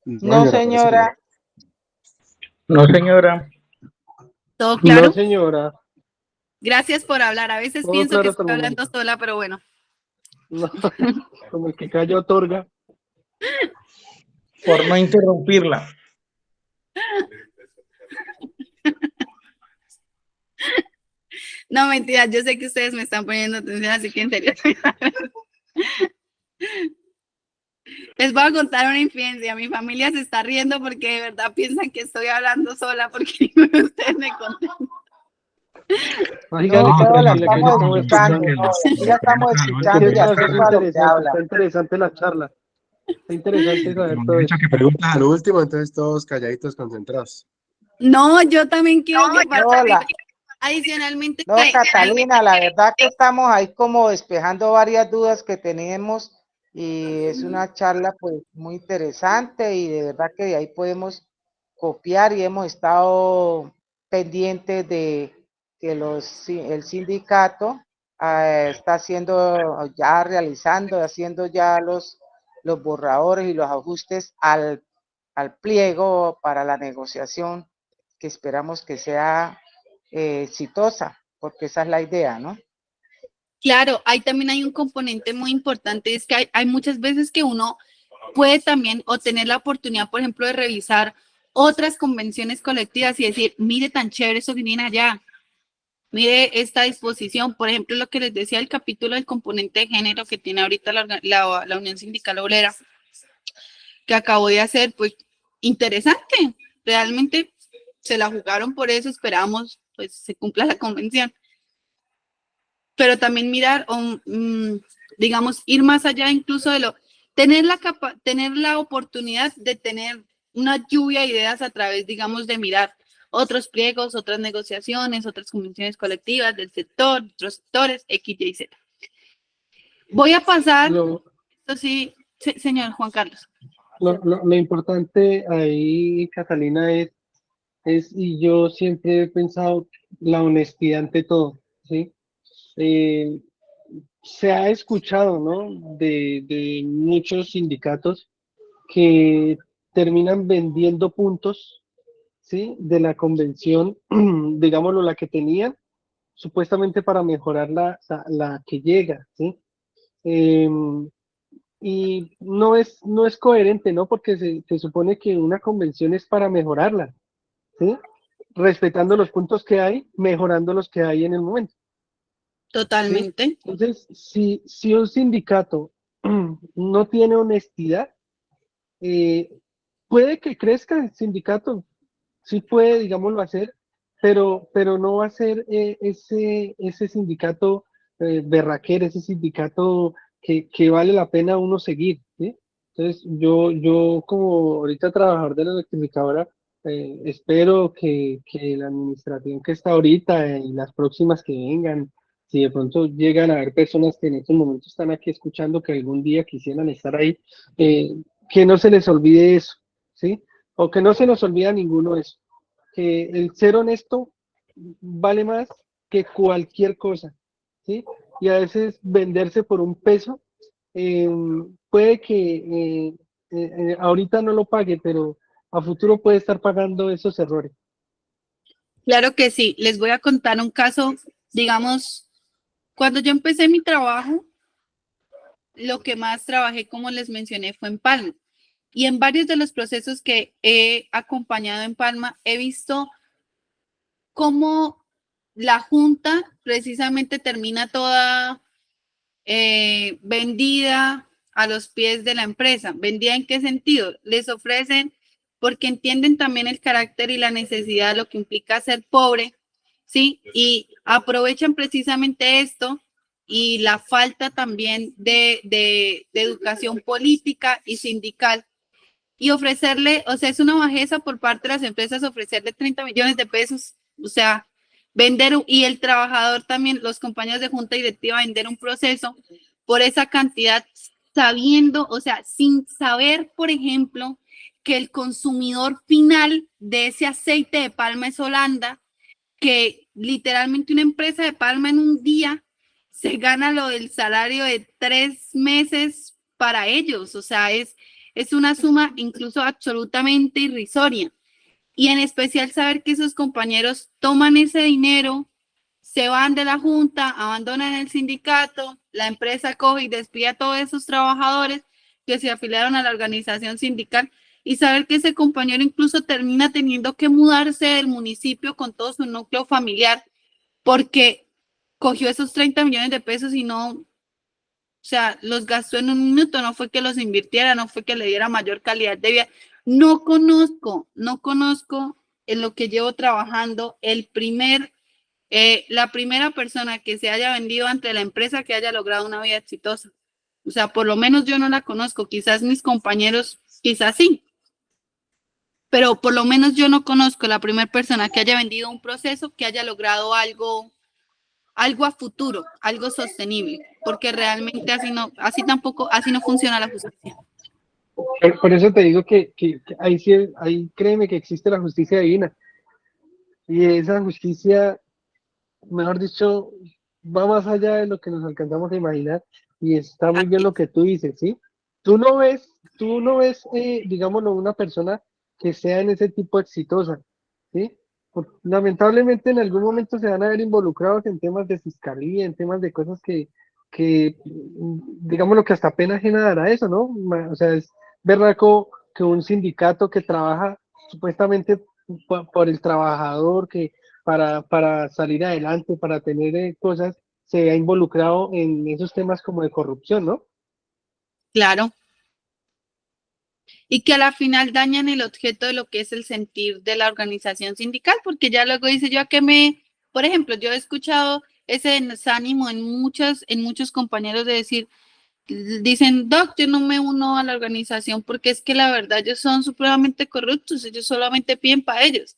No, señora. No, señora. ¿Todo claro? No, señora. Gracias por hablar. A veces Todo pienso claro que hasta estoy el hablando momento. sola, pero bueno. No, como el que calla otorga. Por no interrumpirla. No, mentira, yo sé que ustedes me están poniendo atención, así que en serio. Les voy a contar una infidencia. Mi familia se está riendo porque de verdad piensan que estoy hablando sola porque ninguno de ustedes me contesta. Dígale No, que todos la tranquila, que ya estamos estamos escuchando, escuchando. no, aquí la estamos escuchando ¿Qué y pasa? Es atento a lo que interesante, habla. está interesante la charla. Está interesante saber todo Dicho eso. que preguntas al último, entonces todos calladitos, concentrados. No, yo también quiero que No, adicionalmente. no, Catalina, la verdad que estamos ahí como despejando varias dudas que tenemos y es una charla pues muy interesante y de verdad que de ahí podemos copiar y hemos estado pendientes de que el sindicato está haciendo ya haciendo ya los borradores y los ajustes al pliego para la negociación que esperamos que sea exitosa, porque esa es la idea, ¿no? Claro, ahí también hay un componente muy importante, es que hay muchas veces que uno puede también obtener la oportunidad, por ejemplo, de revisar otras convenciones colectivas y decir, mire tan chévere eso que viene allá, mire esta disposición, por ejemplo, lo que les decía el capítulo del componente de género que tiene ahorita la Unión Sindical Obrera, que acabo de hacer, pues interesante, realmente se la jugaron por eso, esperamos pues se cumpla la convención. Pero también mirar, digamos, ir más allá incluso de tener la oportunidad de tener una lluvia de ideas a través, digamos, de mirar otros pliegos, otras negociaciones, otras convenciones colectivas del sector, otros sectores, X, Y, Z. Voy a pasar, esto sí, señor Juan Carlos. Lo importante ahí, Catalina, y yo siempre he pensado la honestidad ante todo, ¿sí? Se ha escuchado, ¿no? De muchos sindicatos que terminan vendiendo puntos, ¿sí? De la convención, digámoslo, la que tenían, supuestamente para mejorar la que llega, ¿sí? Y no es coherente, ¿no? Porque se supone que una convención es para mejorarla, ¿sí? Respetando los puntos que hay, mejorando los que hay en el momento. Totalmente. ¿Sí? Entonces, si un sindicato no tiene honestidad, puede que crezca el sindicato, sí puede, digámoslo, hacer, pero no va a ser ese sindicato berraquero, ese sindicato que vale la pena uno seguir, ¿sí? Entonces, yo como ahorita trabajador de la electrificadora, espero que la administración que está ahorita y las próximas que vengan, si de pronto llegan a haber personas que en estos momentos están aquí escuchando que algún día quisieran estar ahí, que no se les olvide eso, ¿sí? O que no se nos olvida ninguno eso, que el ser honesto vale más que cualquier cosa, ¿sí? Y a veces venderse por un peso eh, puede que ahorita no lo pague, pero a futuro puede estar pagando esos errores. Claro que sí. Les voy a contar un caso, digamos, cuando yo empecé mi trabajo, lo que más trabajé, como les mencioné, fue en Palma. Y en varios de los procesos que he acompañado en Palma, he visto cómo la junta precisamente termina toda vendida a los pies de la empresa. ¿Vendida en qué sentido? Les ofrecen, porque entienden también el carácter y la necesidad, lo que implica ser pobre, ¿sí? Y aprovechan precisamente esto y la falta también de educación política y sindical y ofrecerle, o sea, es una bajeza por parte de las empresas ofrecerle 30 millones de pesos, o sea, vender, y el trabajador también, los compañeros de junta directiva, vender un proceso por esa cantidad, sabiendo, o sea, sin saber, por ejemplo, que el consumidor final de ese aceite de palma es Holanda, que literalmente una empresa de palma en un día se gana lo del salario de 3 meses para ellos, o sea, es una suma incluso absolutamente irrisoria. Y en especial saber que esos compañeros toman ese dinero, se van de la junta, abandonan el sindicato, la empresa coge y despide a todos esos trabajadores que se afiliaron a la organización sindical y saber que ese compañero incluso termina teniendo que mudarse del municipio con todo su núcleo familiar porque cogió esos 30 millones de pesos y no, o sea, los gastó en un minuto, no fue que los invirtiera, no fue que le diera mayor calidad de vida. No conozco en lo que llevo trabajando la primera persona que se haya vendido ante la empresa que haya logrado una vida exitosa. O sea, por lo menos yo no la conozco, quizás mis compañeros, quizás sí, pero por lo menos yo no conozco la primera persona que haya vendido un proceso que haya logrado algo a futuro, algo sostenible, porque realmente así no funciona la justicia. Por eso te digo que ahí sí, ahí créeme que existe la justicia divina. Y esa justicia, mejor dicho, va más allá de lo que nos alcanzamos a imaginar. Y está muy bien lo que tú dices, ¿sí? Tú no ves, digámoslo, una persona que sea en ese tipo exitosa, ¿sí? Lamentablemente en algún momento se van a ver involucrados en temas de fiscalía, en temas de cosas que digamos lo que hasta pena ajena dará eso, ¿no? O sea, es verdad que un sindicato que trabaja supuestamente por el trabajador, que para salir adelante, para tener cosas, se ha involucrado en esos temas como de corrupción, ¿no? Claro. Y que a la final dañan el objeto de lo que es el sentir de la organización sindical, porque ya luego dice yo por ejemplo, yo he escuchado ese desánimo en muchos compañeros de decir, dicen, Doc, yo no me uno a la organización porque es que la verdad ellos son supremamente corruptos, ellos solamente piden para ellos.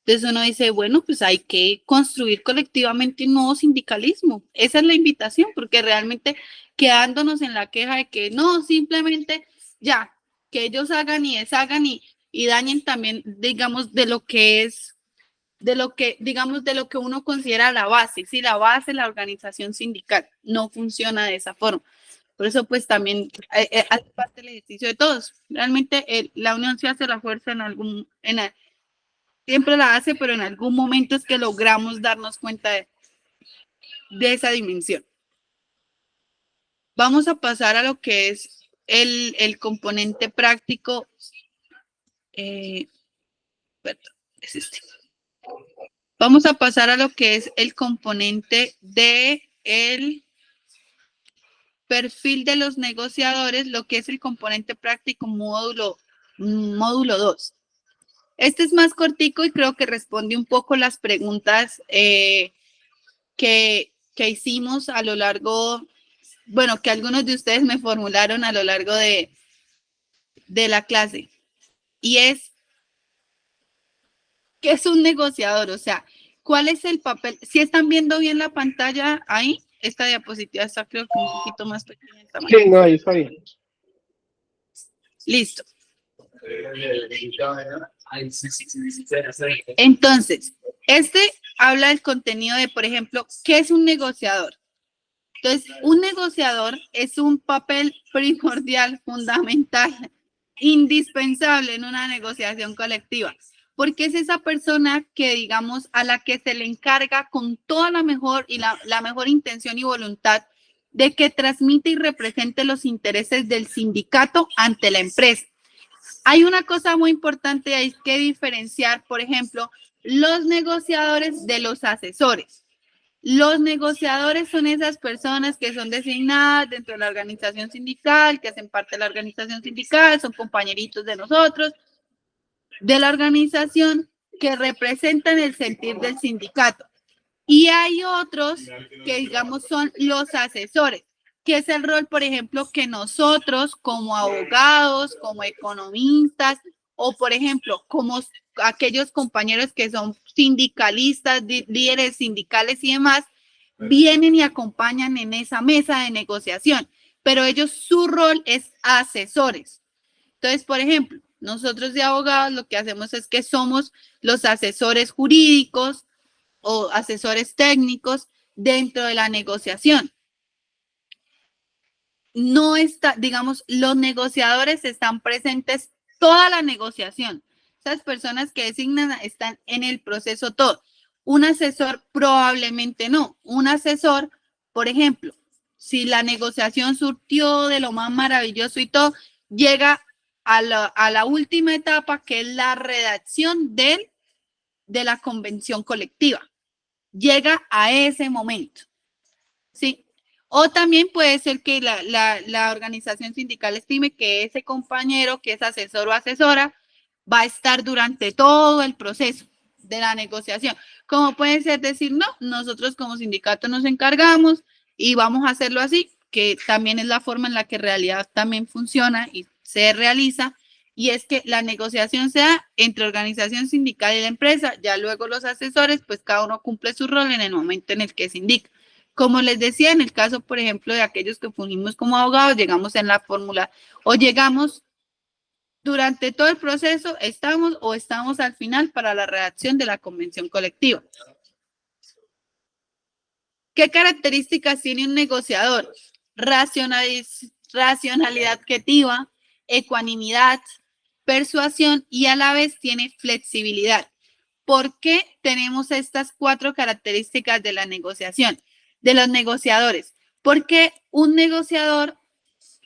Entonces uno dice, bueno, pues hay que construir colectivamente un nuevo sindicalismo. Esa es la invitación, porque realmente quedándonos en la queja de que no, simplemente ya, que ellos hagan y deshagan y dañen también, digamos, digamos, de lo que uno considera la base. Si la base, la organización sindical, no funciona de esa forma. Por eso, pues también hace parte del ejercicio de todos. Realmente la unión se hace la fuerza siempre la hace, pero en algún momento es que logramos darnos cuenta de esa dimensión. Vamos a pasar a lo que es el componente práctico. Perdón, es este. Vamos a pasar a lo que es el componente de el perfil de los negociadores, lo que es el componente práctico módulo 2. Este es más cortico y creo que responde un poco las preguntas que hicimos a lo largo, bueno, que algunos de ustedes me formularon a lo largo de la clase. Y es, ¿qué es un negociador? O sea, ¿Cuál es el papel? ¿Si están viendo bien la pantalla ahí? Esta diapositiva está creo que un poquito más pequeña. de tamaño. Sí, no, ahí está bien. Listo. Entonces, este habla del contenido de, por ejemplo, ¿qué es un negociador? Entonces, un negociador es un papel primordial, fundamental, indispensable en una negociación colectiva, porque es esa persona que, digamos, a la que se le encarga con toda la mejor y la mejor intención y voluntad de que transmite y represente los intereses del sindicato ante la empresa. Hay una cosa muy importante, hay que diferenciar, por ejemplo, los negociadores de los asesores. Los negociadores son esas personas que son designadas dentro de la organización sindical, que hacen parte de la organización sindical, son compañeritos de nosotros, de la organización, que representan el sentir del sindicato. Y hay otros que, digamos, son los asesores, que es el rol, por ejemplo, que nosotros como abogados, como economistas, o por ejemplo, como aquellos compañeros que son sindicalistas, líderes sindicales y demás, vienen y acompañan en esa mesa de negociación, pero ellos, su rol es asesores. Entonces, por ejemplo, nosotros de abogados lo que hacemos es que somos los asesores jurídicos o asesores técnicos dentro de la negociación. No está, digamos, los negociadores están presentes toda la negociación. Esas personas que designan están en el proceso todo. Un asesor probablemente no. Un asesor, por ejemplo, si la negociación surtió de lo más maravilloso y todo, llega a la última etapa, que es la redacción de la convención colectiva. Llega a ese momento, ¿sí? O también puede ser que la organización sindical estime que ese compañero que es asesor o asesora va a estar durante todo el proceso de la negociación. Como puede ser decir, no, nosotros como sindicato nos encargamos y vamos a hacerlo así, que también es la forma en la que en realidad también funciona y se realiza, y es que la negociación sea entre organización sindical y la empresa, ya luego los asesores, pues cada uno cumple su rol en el momento en el que se indica. Como les decía, en el caso, por ejemplo, de aquellos que fungimos como abogados, llegamos en la fórmula o llegamos durante todo el proceso, estamos al final para la redacción de la convención colectiva. ¿Qué características tiene un negociador? Racionalidad objetiva, ecuanimidad, persuasión y a la vez tiene flexibilidad. ¿Por qué tenemos estas 4 características de la negociación, de los negociadores? Porque un negociador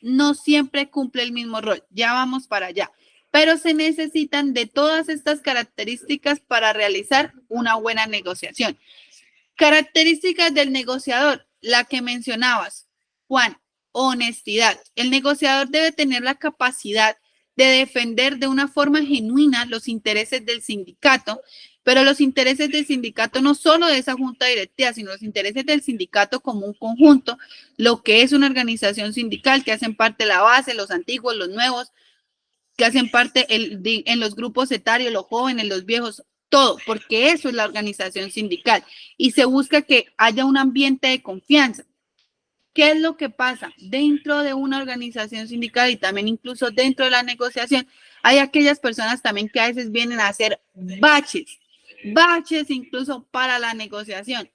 no siempre cumple el mismo rol, ya vamos para allá, pero se necesitan de todas estas características para realizar una buena negociación. Características del negociador, la que mencionabas, Juan, honestidad. El negociador debe tener la capacidad de defender de una forma genuina los intereses del sindicato, pero los intereses del sindicato no solo de esa junta directiva, sino los intereses del sindicato como un conjunto, lo que es una organización sindical, que hacen parte de la base, los antiguos, los nuevos, que hacen parte en los grupos etarios, los jóvenes, los viejos, todo, porque eso es la organización sindical y se busca que haya un ambiente de confianza. ¿Qué es lo que pasa? Dentro de una organización sindical y también incluso dentro de la negociación, hay aquellas personas también que a veces vienen a hacer baches incluso para la negociación.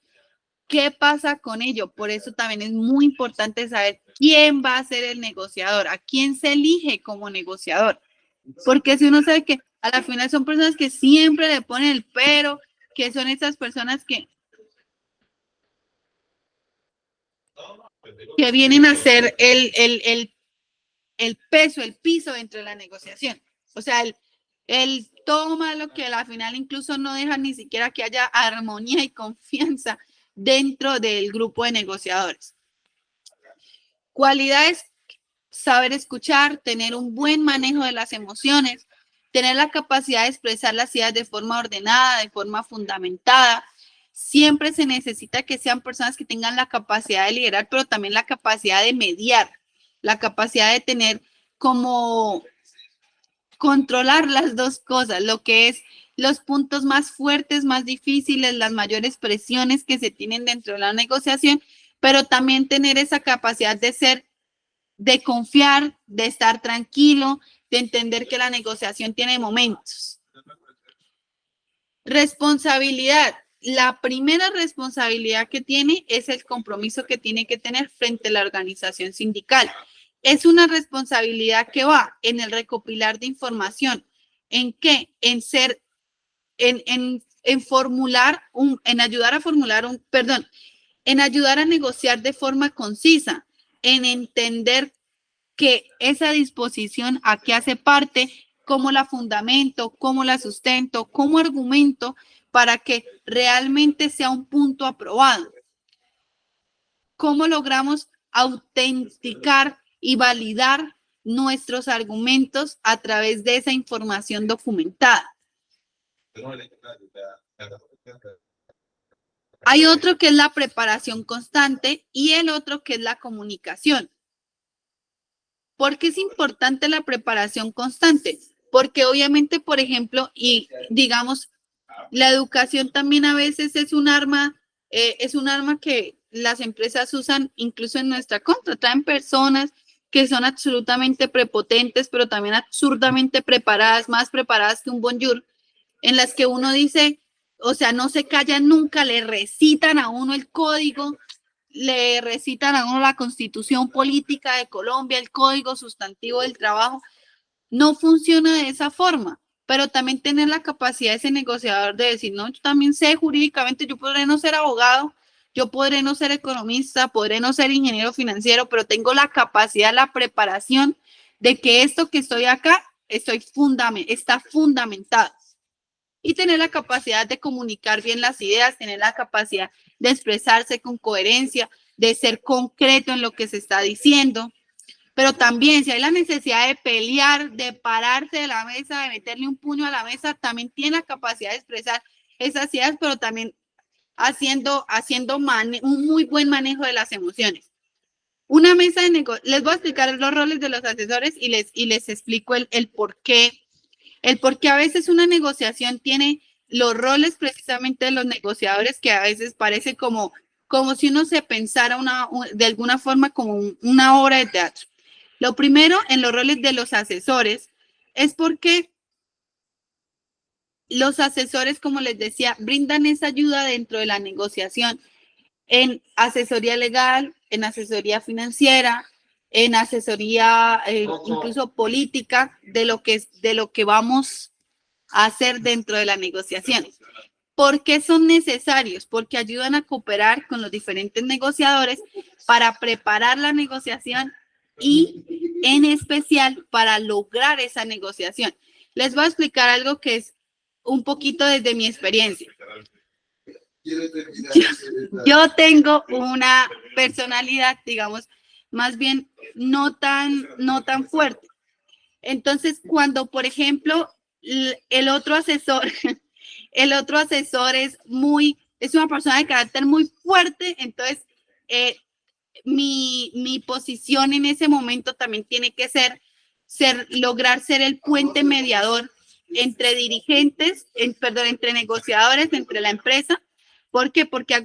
¿Qué pasa con ello? Por eso también es muy importante saber quién va a ser el negociador, a quién se elige como negociador. Porque si uno sabe que a la final son personas que siempre le ponen el pero, que son esas personas que vienen a hacer el peso, el piso dentro de la negociación. O sea, el toma lo que a la final incluso no deja ni siquiera que haya armonía y confianza dentro del grupo de negociadores. Cualidades: saber escuchar, tener un buen manejo de las emociones, tener la capacidad de expresar las ideas de forma ordenada, de forma fundamentada. Siempre se necesita que sean personas que tengan la capacidad de liderar, pero también la capacidad de mediar, la capacidad de tener como controlar las dos cosas, lo que es los puntos más fuertes, más difíciles, las mayores presiones que se tienen dentro de la negociación, pero también tener esa capacidad de confiar, de estar tranquilo, de entender que la negociación tiene momentos. Responsabilidad. La primera responsabilidad que tiene es el compromiso que tiene que tener frente a la organización sindical. Es una responsabilidad que va en el recopilar de información. ¿En qué? En ayudar a negociar de forma concisa, en entender que esa disposición a qué hace parte, cómo la fundamento, cómo la sustento, cómo argumento para que realmente sea un punto aprobado. ¿Cómo logramos autenticar y validar nuestros argumentos a través de esa información documentada? Hay otro que es la preparación constante y el otro que es la comunicación. ¿Por qué es importante la preparación constante? Porque obviamente, por ejemplo, y digamos, la educación también a veces es un arma que las empresas usan incluso en nuestra contra. Traen personas que son absolutamente prepotentes, pero también absurdamente preparadas, más preparadas que un bonjour, en las que uno dice, o sea, no se callan nunca, le recitan a uno el código, le recitan a uno la Constitución Política de Colombia, el Código Sustantivo del Trabajo. No funciona de esa forma, pero también tener la capacidad de ese negociador de decir, no, yo también sé jurídicamente, yo podré no ser abogado, yo podré no ser economista, podré no ser ingeniero financiero, pero tengo la capacidad, la preparación de que esto que estoy acá está fundamentado. Y tener la capacidad de comunicar bien las ideas, tener la capacidad de expresarse con coherencia, de ser concreto en lo que se está diciendo. Pero también, si hay la necesidad de pelear, de pararse de la mesa, de meterle un puño a la mesa, también tiene la capacidad de expresar esas ideas, pero también haciendo un muy buen manejo de las emociones. Una mesa de negocio, les voy a explicar los roles de los asesores y les explico el por qué. El por qué a veces una negociación tiene los roles precisamente de los negociadores, que a veces parece como si uno se pensara de alguna forma como una obra de teatro. Lo primero, en los roles de los asesores, es porque los asesores, como les decía, brindan esa ayuda dentro de la negociación en asesoría legal, en asesoría financiera, en asesoría incluso política de lo que vamos a hacer dentro de la negociación. ¿Por qué son necesarios? Porque ayudan a cooperar con los diferentes negociadores para preparar la negociación y en especial para lograr esa negociación. Les voy a explicar algo que es un poquito desde mi experiencia. Yo tengo una personalidad, digamos, más bien no tan fuerte. Entonces, cuando, por ejemplo, el otro asesor es una persona de carácter muy fuerte, entonces mi posición en ese momento también tiene que lograr ser el puente mediador entre entre negociadores, entre la empresa. ¿Por qué? Porque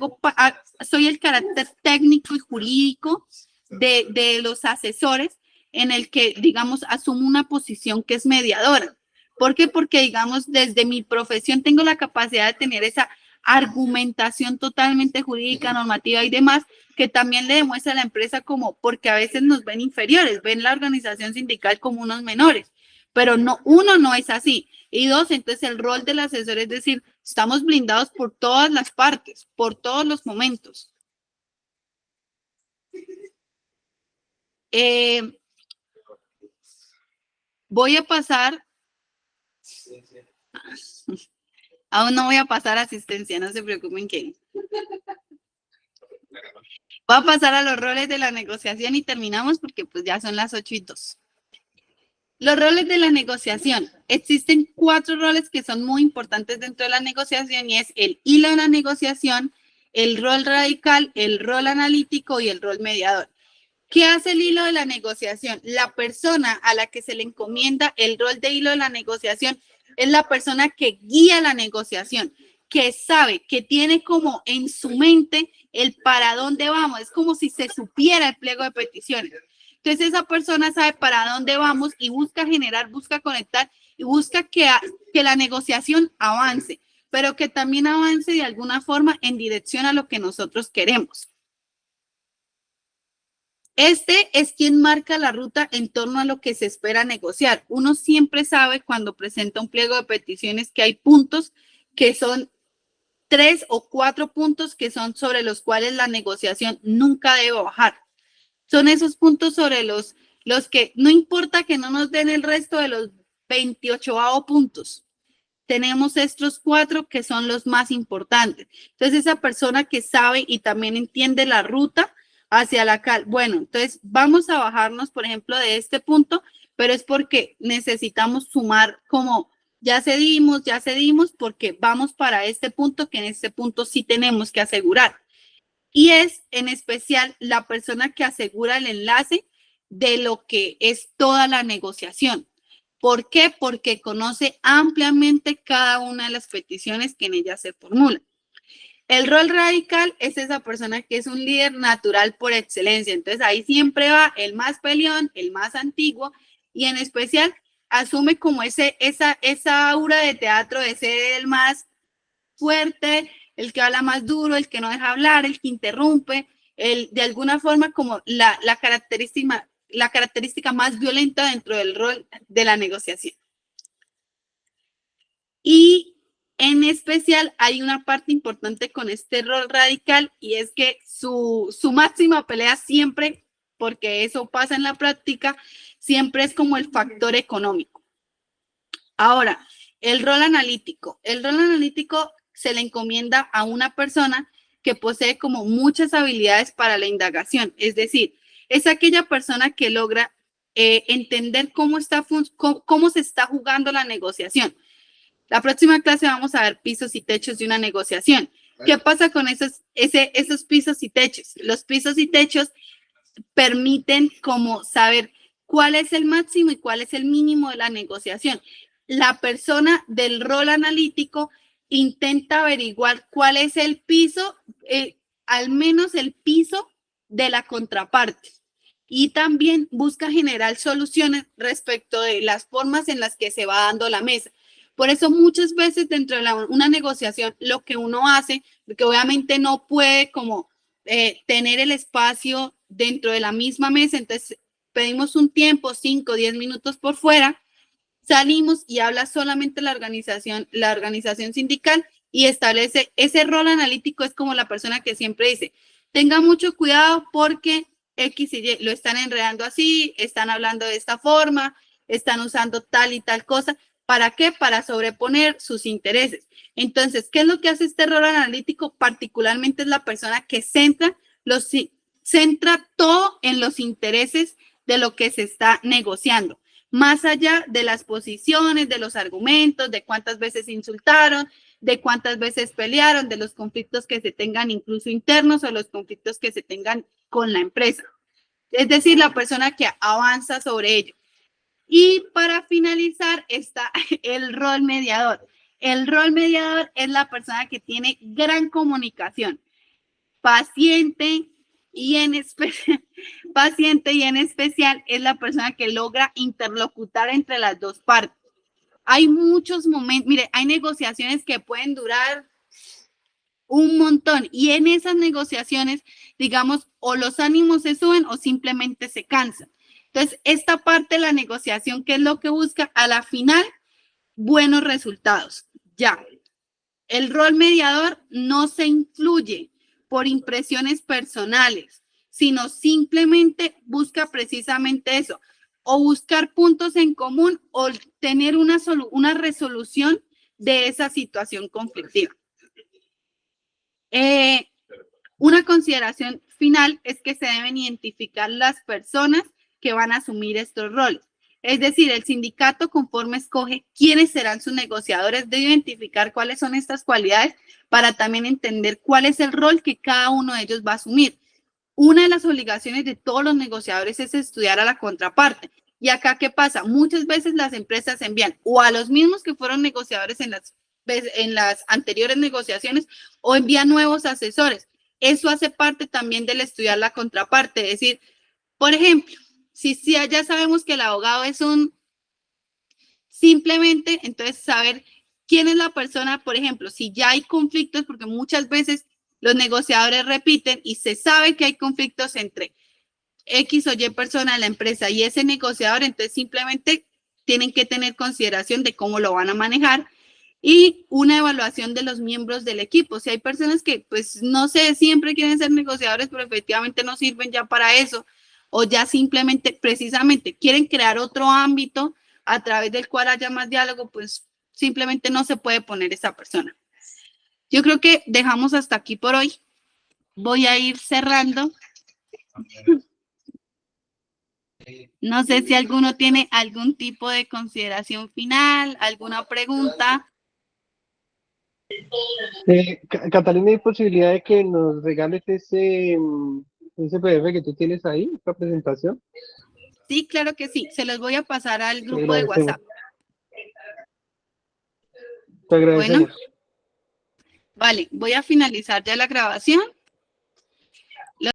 soy el carácter técnico y jurídico de los asesores, en el que, digamos, asumo una posición que es mediadora. ¿Por qué? Porque, digamos, desde mi profesión tengo la capacidad de tener esa argumentación totalmente jurídica, normativa y demás, que también le demuestra a la empresa porque a veces nos ven inferiores, ven la organización sindical como unos menores, pero no, uno, no es así. Y dos, entonces el rol del asesor es decir, estamos blindados por todas las partes, por todos los momentos. Voy a pasar, aún no voy a pasar a asistencia, no se preocupen que. Voy a pasar a los roles de la negociación y terminamos porque pues ya son las 8:02. Los roles de la negociación. Existen 4 roles que son muy importantes dentro de la negociación y es el hilo de la negociación, el rol radical, el rol analítico y el rol mediador. ¿Qué hace el hilo de la negociación? La persona a la que se le encomienda el rol de hilo de la negociación es la persona que guía la negociación, que sabe, que tiene como en su mente el para dónde vamos. Es como si se supiera el pliego de peticiones. Entonces esa persona sabe para dónde vamos y busca generar, busca conectar y busca que la negociación avance, pero que también avance de alguna forma en dirección a lo que nosotros queremos. Este es quien marca la ruta en torno a lo que se espera negociar. Uno siempre sabe cuando presenta un pliego de peticiones que hay puntos que son 3 o 4 puntos que son sobre los cuales la negociación nunca debe bajar. Son esos puntos sobre los que no importa que no nos den el resto de los 28 puntos. Tenemos estos 4 que son los más importantes. Entonces, esa persona que sabe y también entiende la ruta hacia la bueno, entonces vamos a bajarnos, por ejemplo, de este punto, pero es porque necesitamos sumar como ya cedimos, porque vamos para este punto, que en este punto sí tenemos que asegurar. Y es en especial la persona que asegura el enlace de lo que es toda la negociación. ¿Por qué? Porque conoce ampliamente cada una de las peticiones que en ella se formulan. El rol radical es esa persona que es un líder natural por excelencia. Entonces ahí siempre va el más peleón, el más antiguo y en especial asume como esa aura de teatro de ser el más fuerte, el que habla más duro, el que no deja hablar, el que interrumpe, de alguna forma como la característica más violenta dentro del rol de la negociación. Y en especial hay una parte importante con este rol radical y es que su máxima pelea siempre, porque eso pasa en la práctica, siempre es como el factor económico. Ahora, el rol analítico. El rol analítico se le encomienda a una persona que posee como muchas habilidades para la indagación, es decir, es aquella persona que logra entender cómo se está jugando la negociación. La próxima clase vamos a ver pisos y techos de una negociación. ¿Qué pasa con esos pisos y techos? Los pisos y techos permiten como saber cuál es el máximo y cuál es el mínimo de la negociación. La persona del rol analítico intenta averiguar cuál es el piso, al menos el piso de la contraparte. Y también busca generar soluciones respecto de las formas en las que se va dando la mesa. Por eso muchas veces dentro de una negociación lo que uno hace, porque obviamente no puede como tener el espacio dentro de la misma mesa, entonces pedimos un tiempo, 5 o 10 minutos por fuera, salimos y habla solamente la organización sindical y establece ese rol analítico. Es como la persona que siempre dice, tenga mucho cuidado porque X y Y lo están enredando así, están hablando de esta forma, están usando tal y tal cosa. ¿Para qué? Para sobreponer sus intereses. Entonces, ¿qué es lo que hace este rol analítico? Particularmente es la persona que centra todo en los intereses de lo que se está negociando, más allá de las posiciones, de los argumentos, de cuántas veces insultaron, de cuántas veces pelearon, de los conflictos que se tengan incluso internos o los conflictos que se tengan con la empresa. Es decir, la persona que avanza sobre ello. Y para finalizar está el rol mediador. El rol mediador es la persona que tiene gran comunicación, paciente y en especial es la persona que logra interlocutar entre las dos partes. Hay muchos momentos, mire, hay negociaciones que pueden durar un montón y en esas negociaciones, digamos, o los ánimos se suben o simplemente se cansan. Entonces, esta parte de la negociación, ¿qué es lo que busca? A la final, buenos resultados. Ya. El rol mediador no se influye por impresiones personales, sino simplemente busca precisamente eso, o buscar puntos en común o tener una resolución de esa situación conflictiva. Una consideración final es que se deben identificar las personas que van a asumir estos roles. Es decir, el sindicato conforme escoge quiénes serán sus negociadores, debe identificar cuáles son estas cualidades para también entender cuál es el rol que cada uno de ellos va a asumir. Una de las obligaciones de todos los negociadores es estudiar a la contraparte. Y acá, ¿qué pasa? Muchas veces las empresas envían o a los mismos que fueron negociadores en las anteriores negociaciones o envían nuevos asesores. Eso hace parte también del estudiar la contraparte. Es decir, por ejemplo, si ya sabemos que el abogado es simplemente, entonces saber quién es la persona, por ejemplo, si ya hay conflictos, porque muchas veces los negociadores repiten y se sabe que hay conflictos entre X o Y persona de la empresa y ese negociador, entonces simplemente tienen que tener consideración de cómo lo van a manejar y una evaluación de los miembros del equipo. Si hay personas que, pues, no sé, siempre quieren ser negociadores, pero efectivamente no sirven ya para eso, o ya simplemente, precisamente, quieren crear otro ámbito a través del cual haya más diálogo, pues simplemente no se puede poner esa persona. Yo creo que dejamos hasta aquí por hoy. Voy a ir cerrando. No sé si alguno tiene algún tipo de consideración final, alguna pregunta. Catalina, ¿hay posibilidad de que nos regales ese PDF que tú tienes ahí, esta presentación? Sí, claro que sí. Se los voy a pasar al Te grupo de agradecemos. WhatsApp. Te agradecemos. Bueno, vale, voy a finalizar ya la grabación.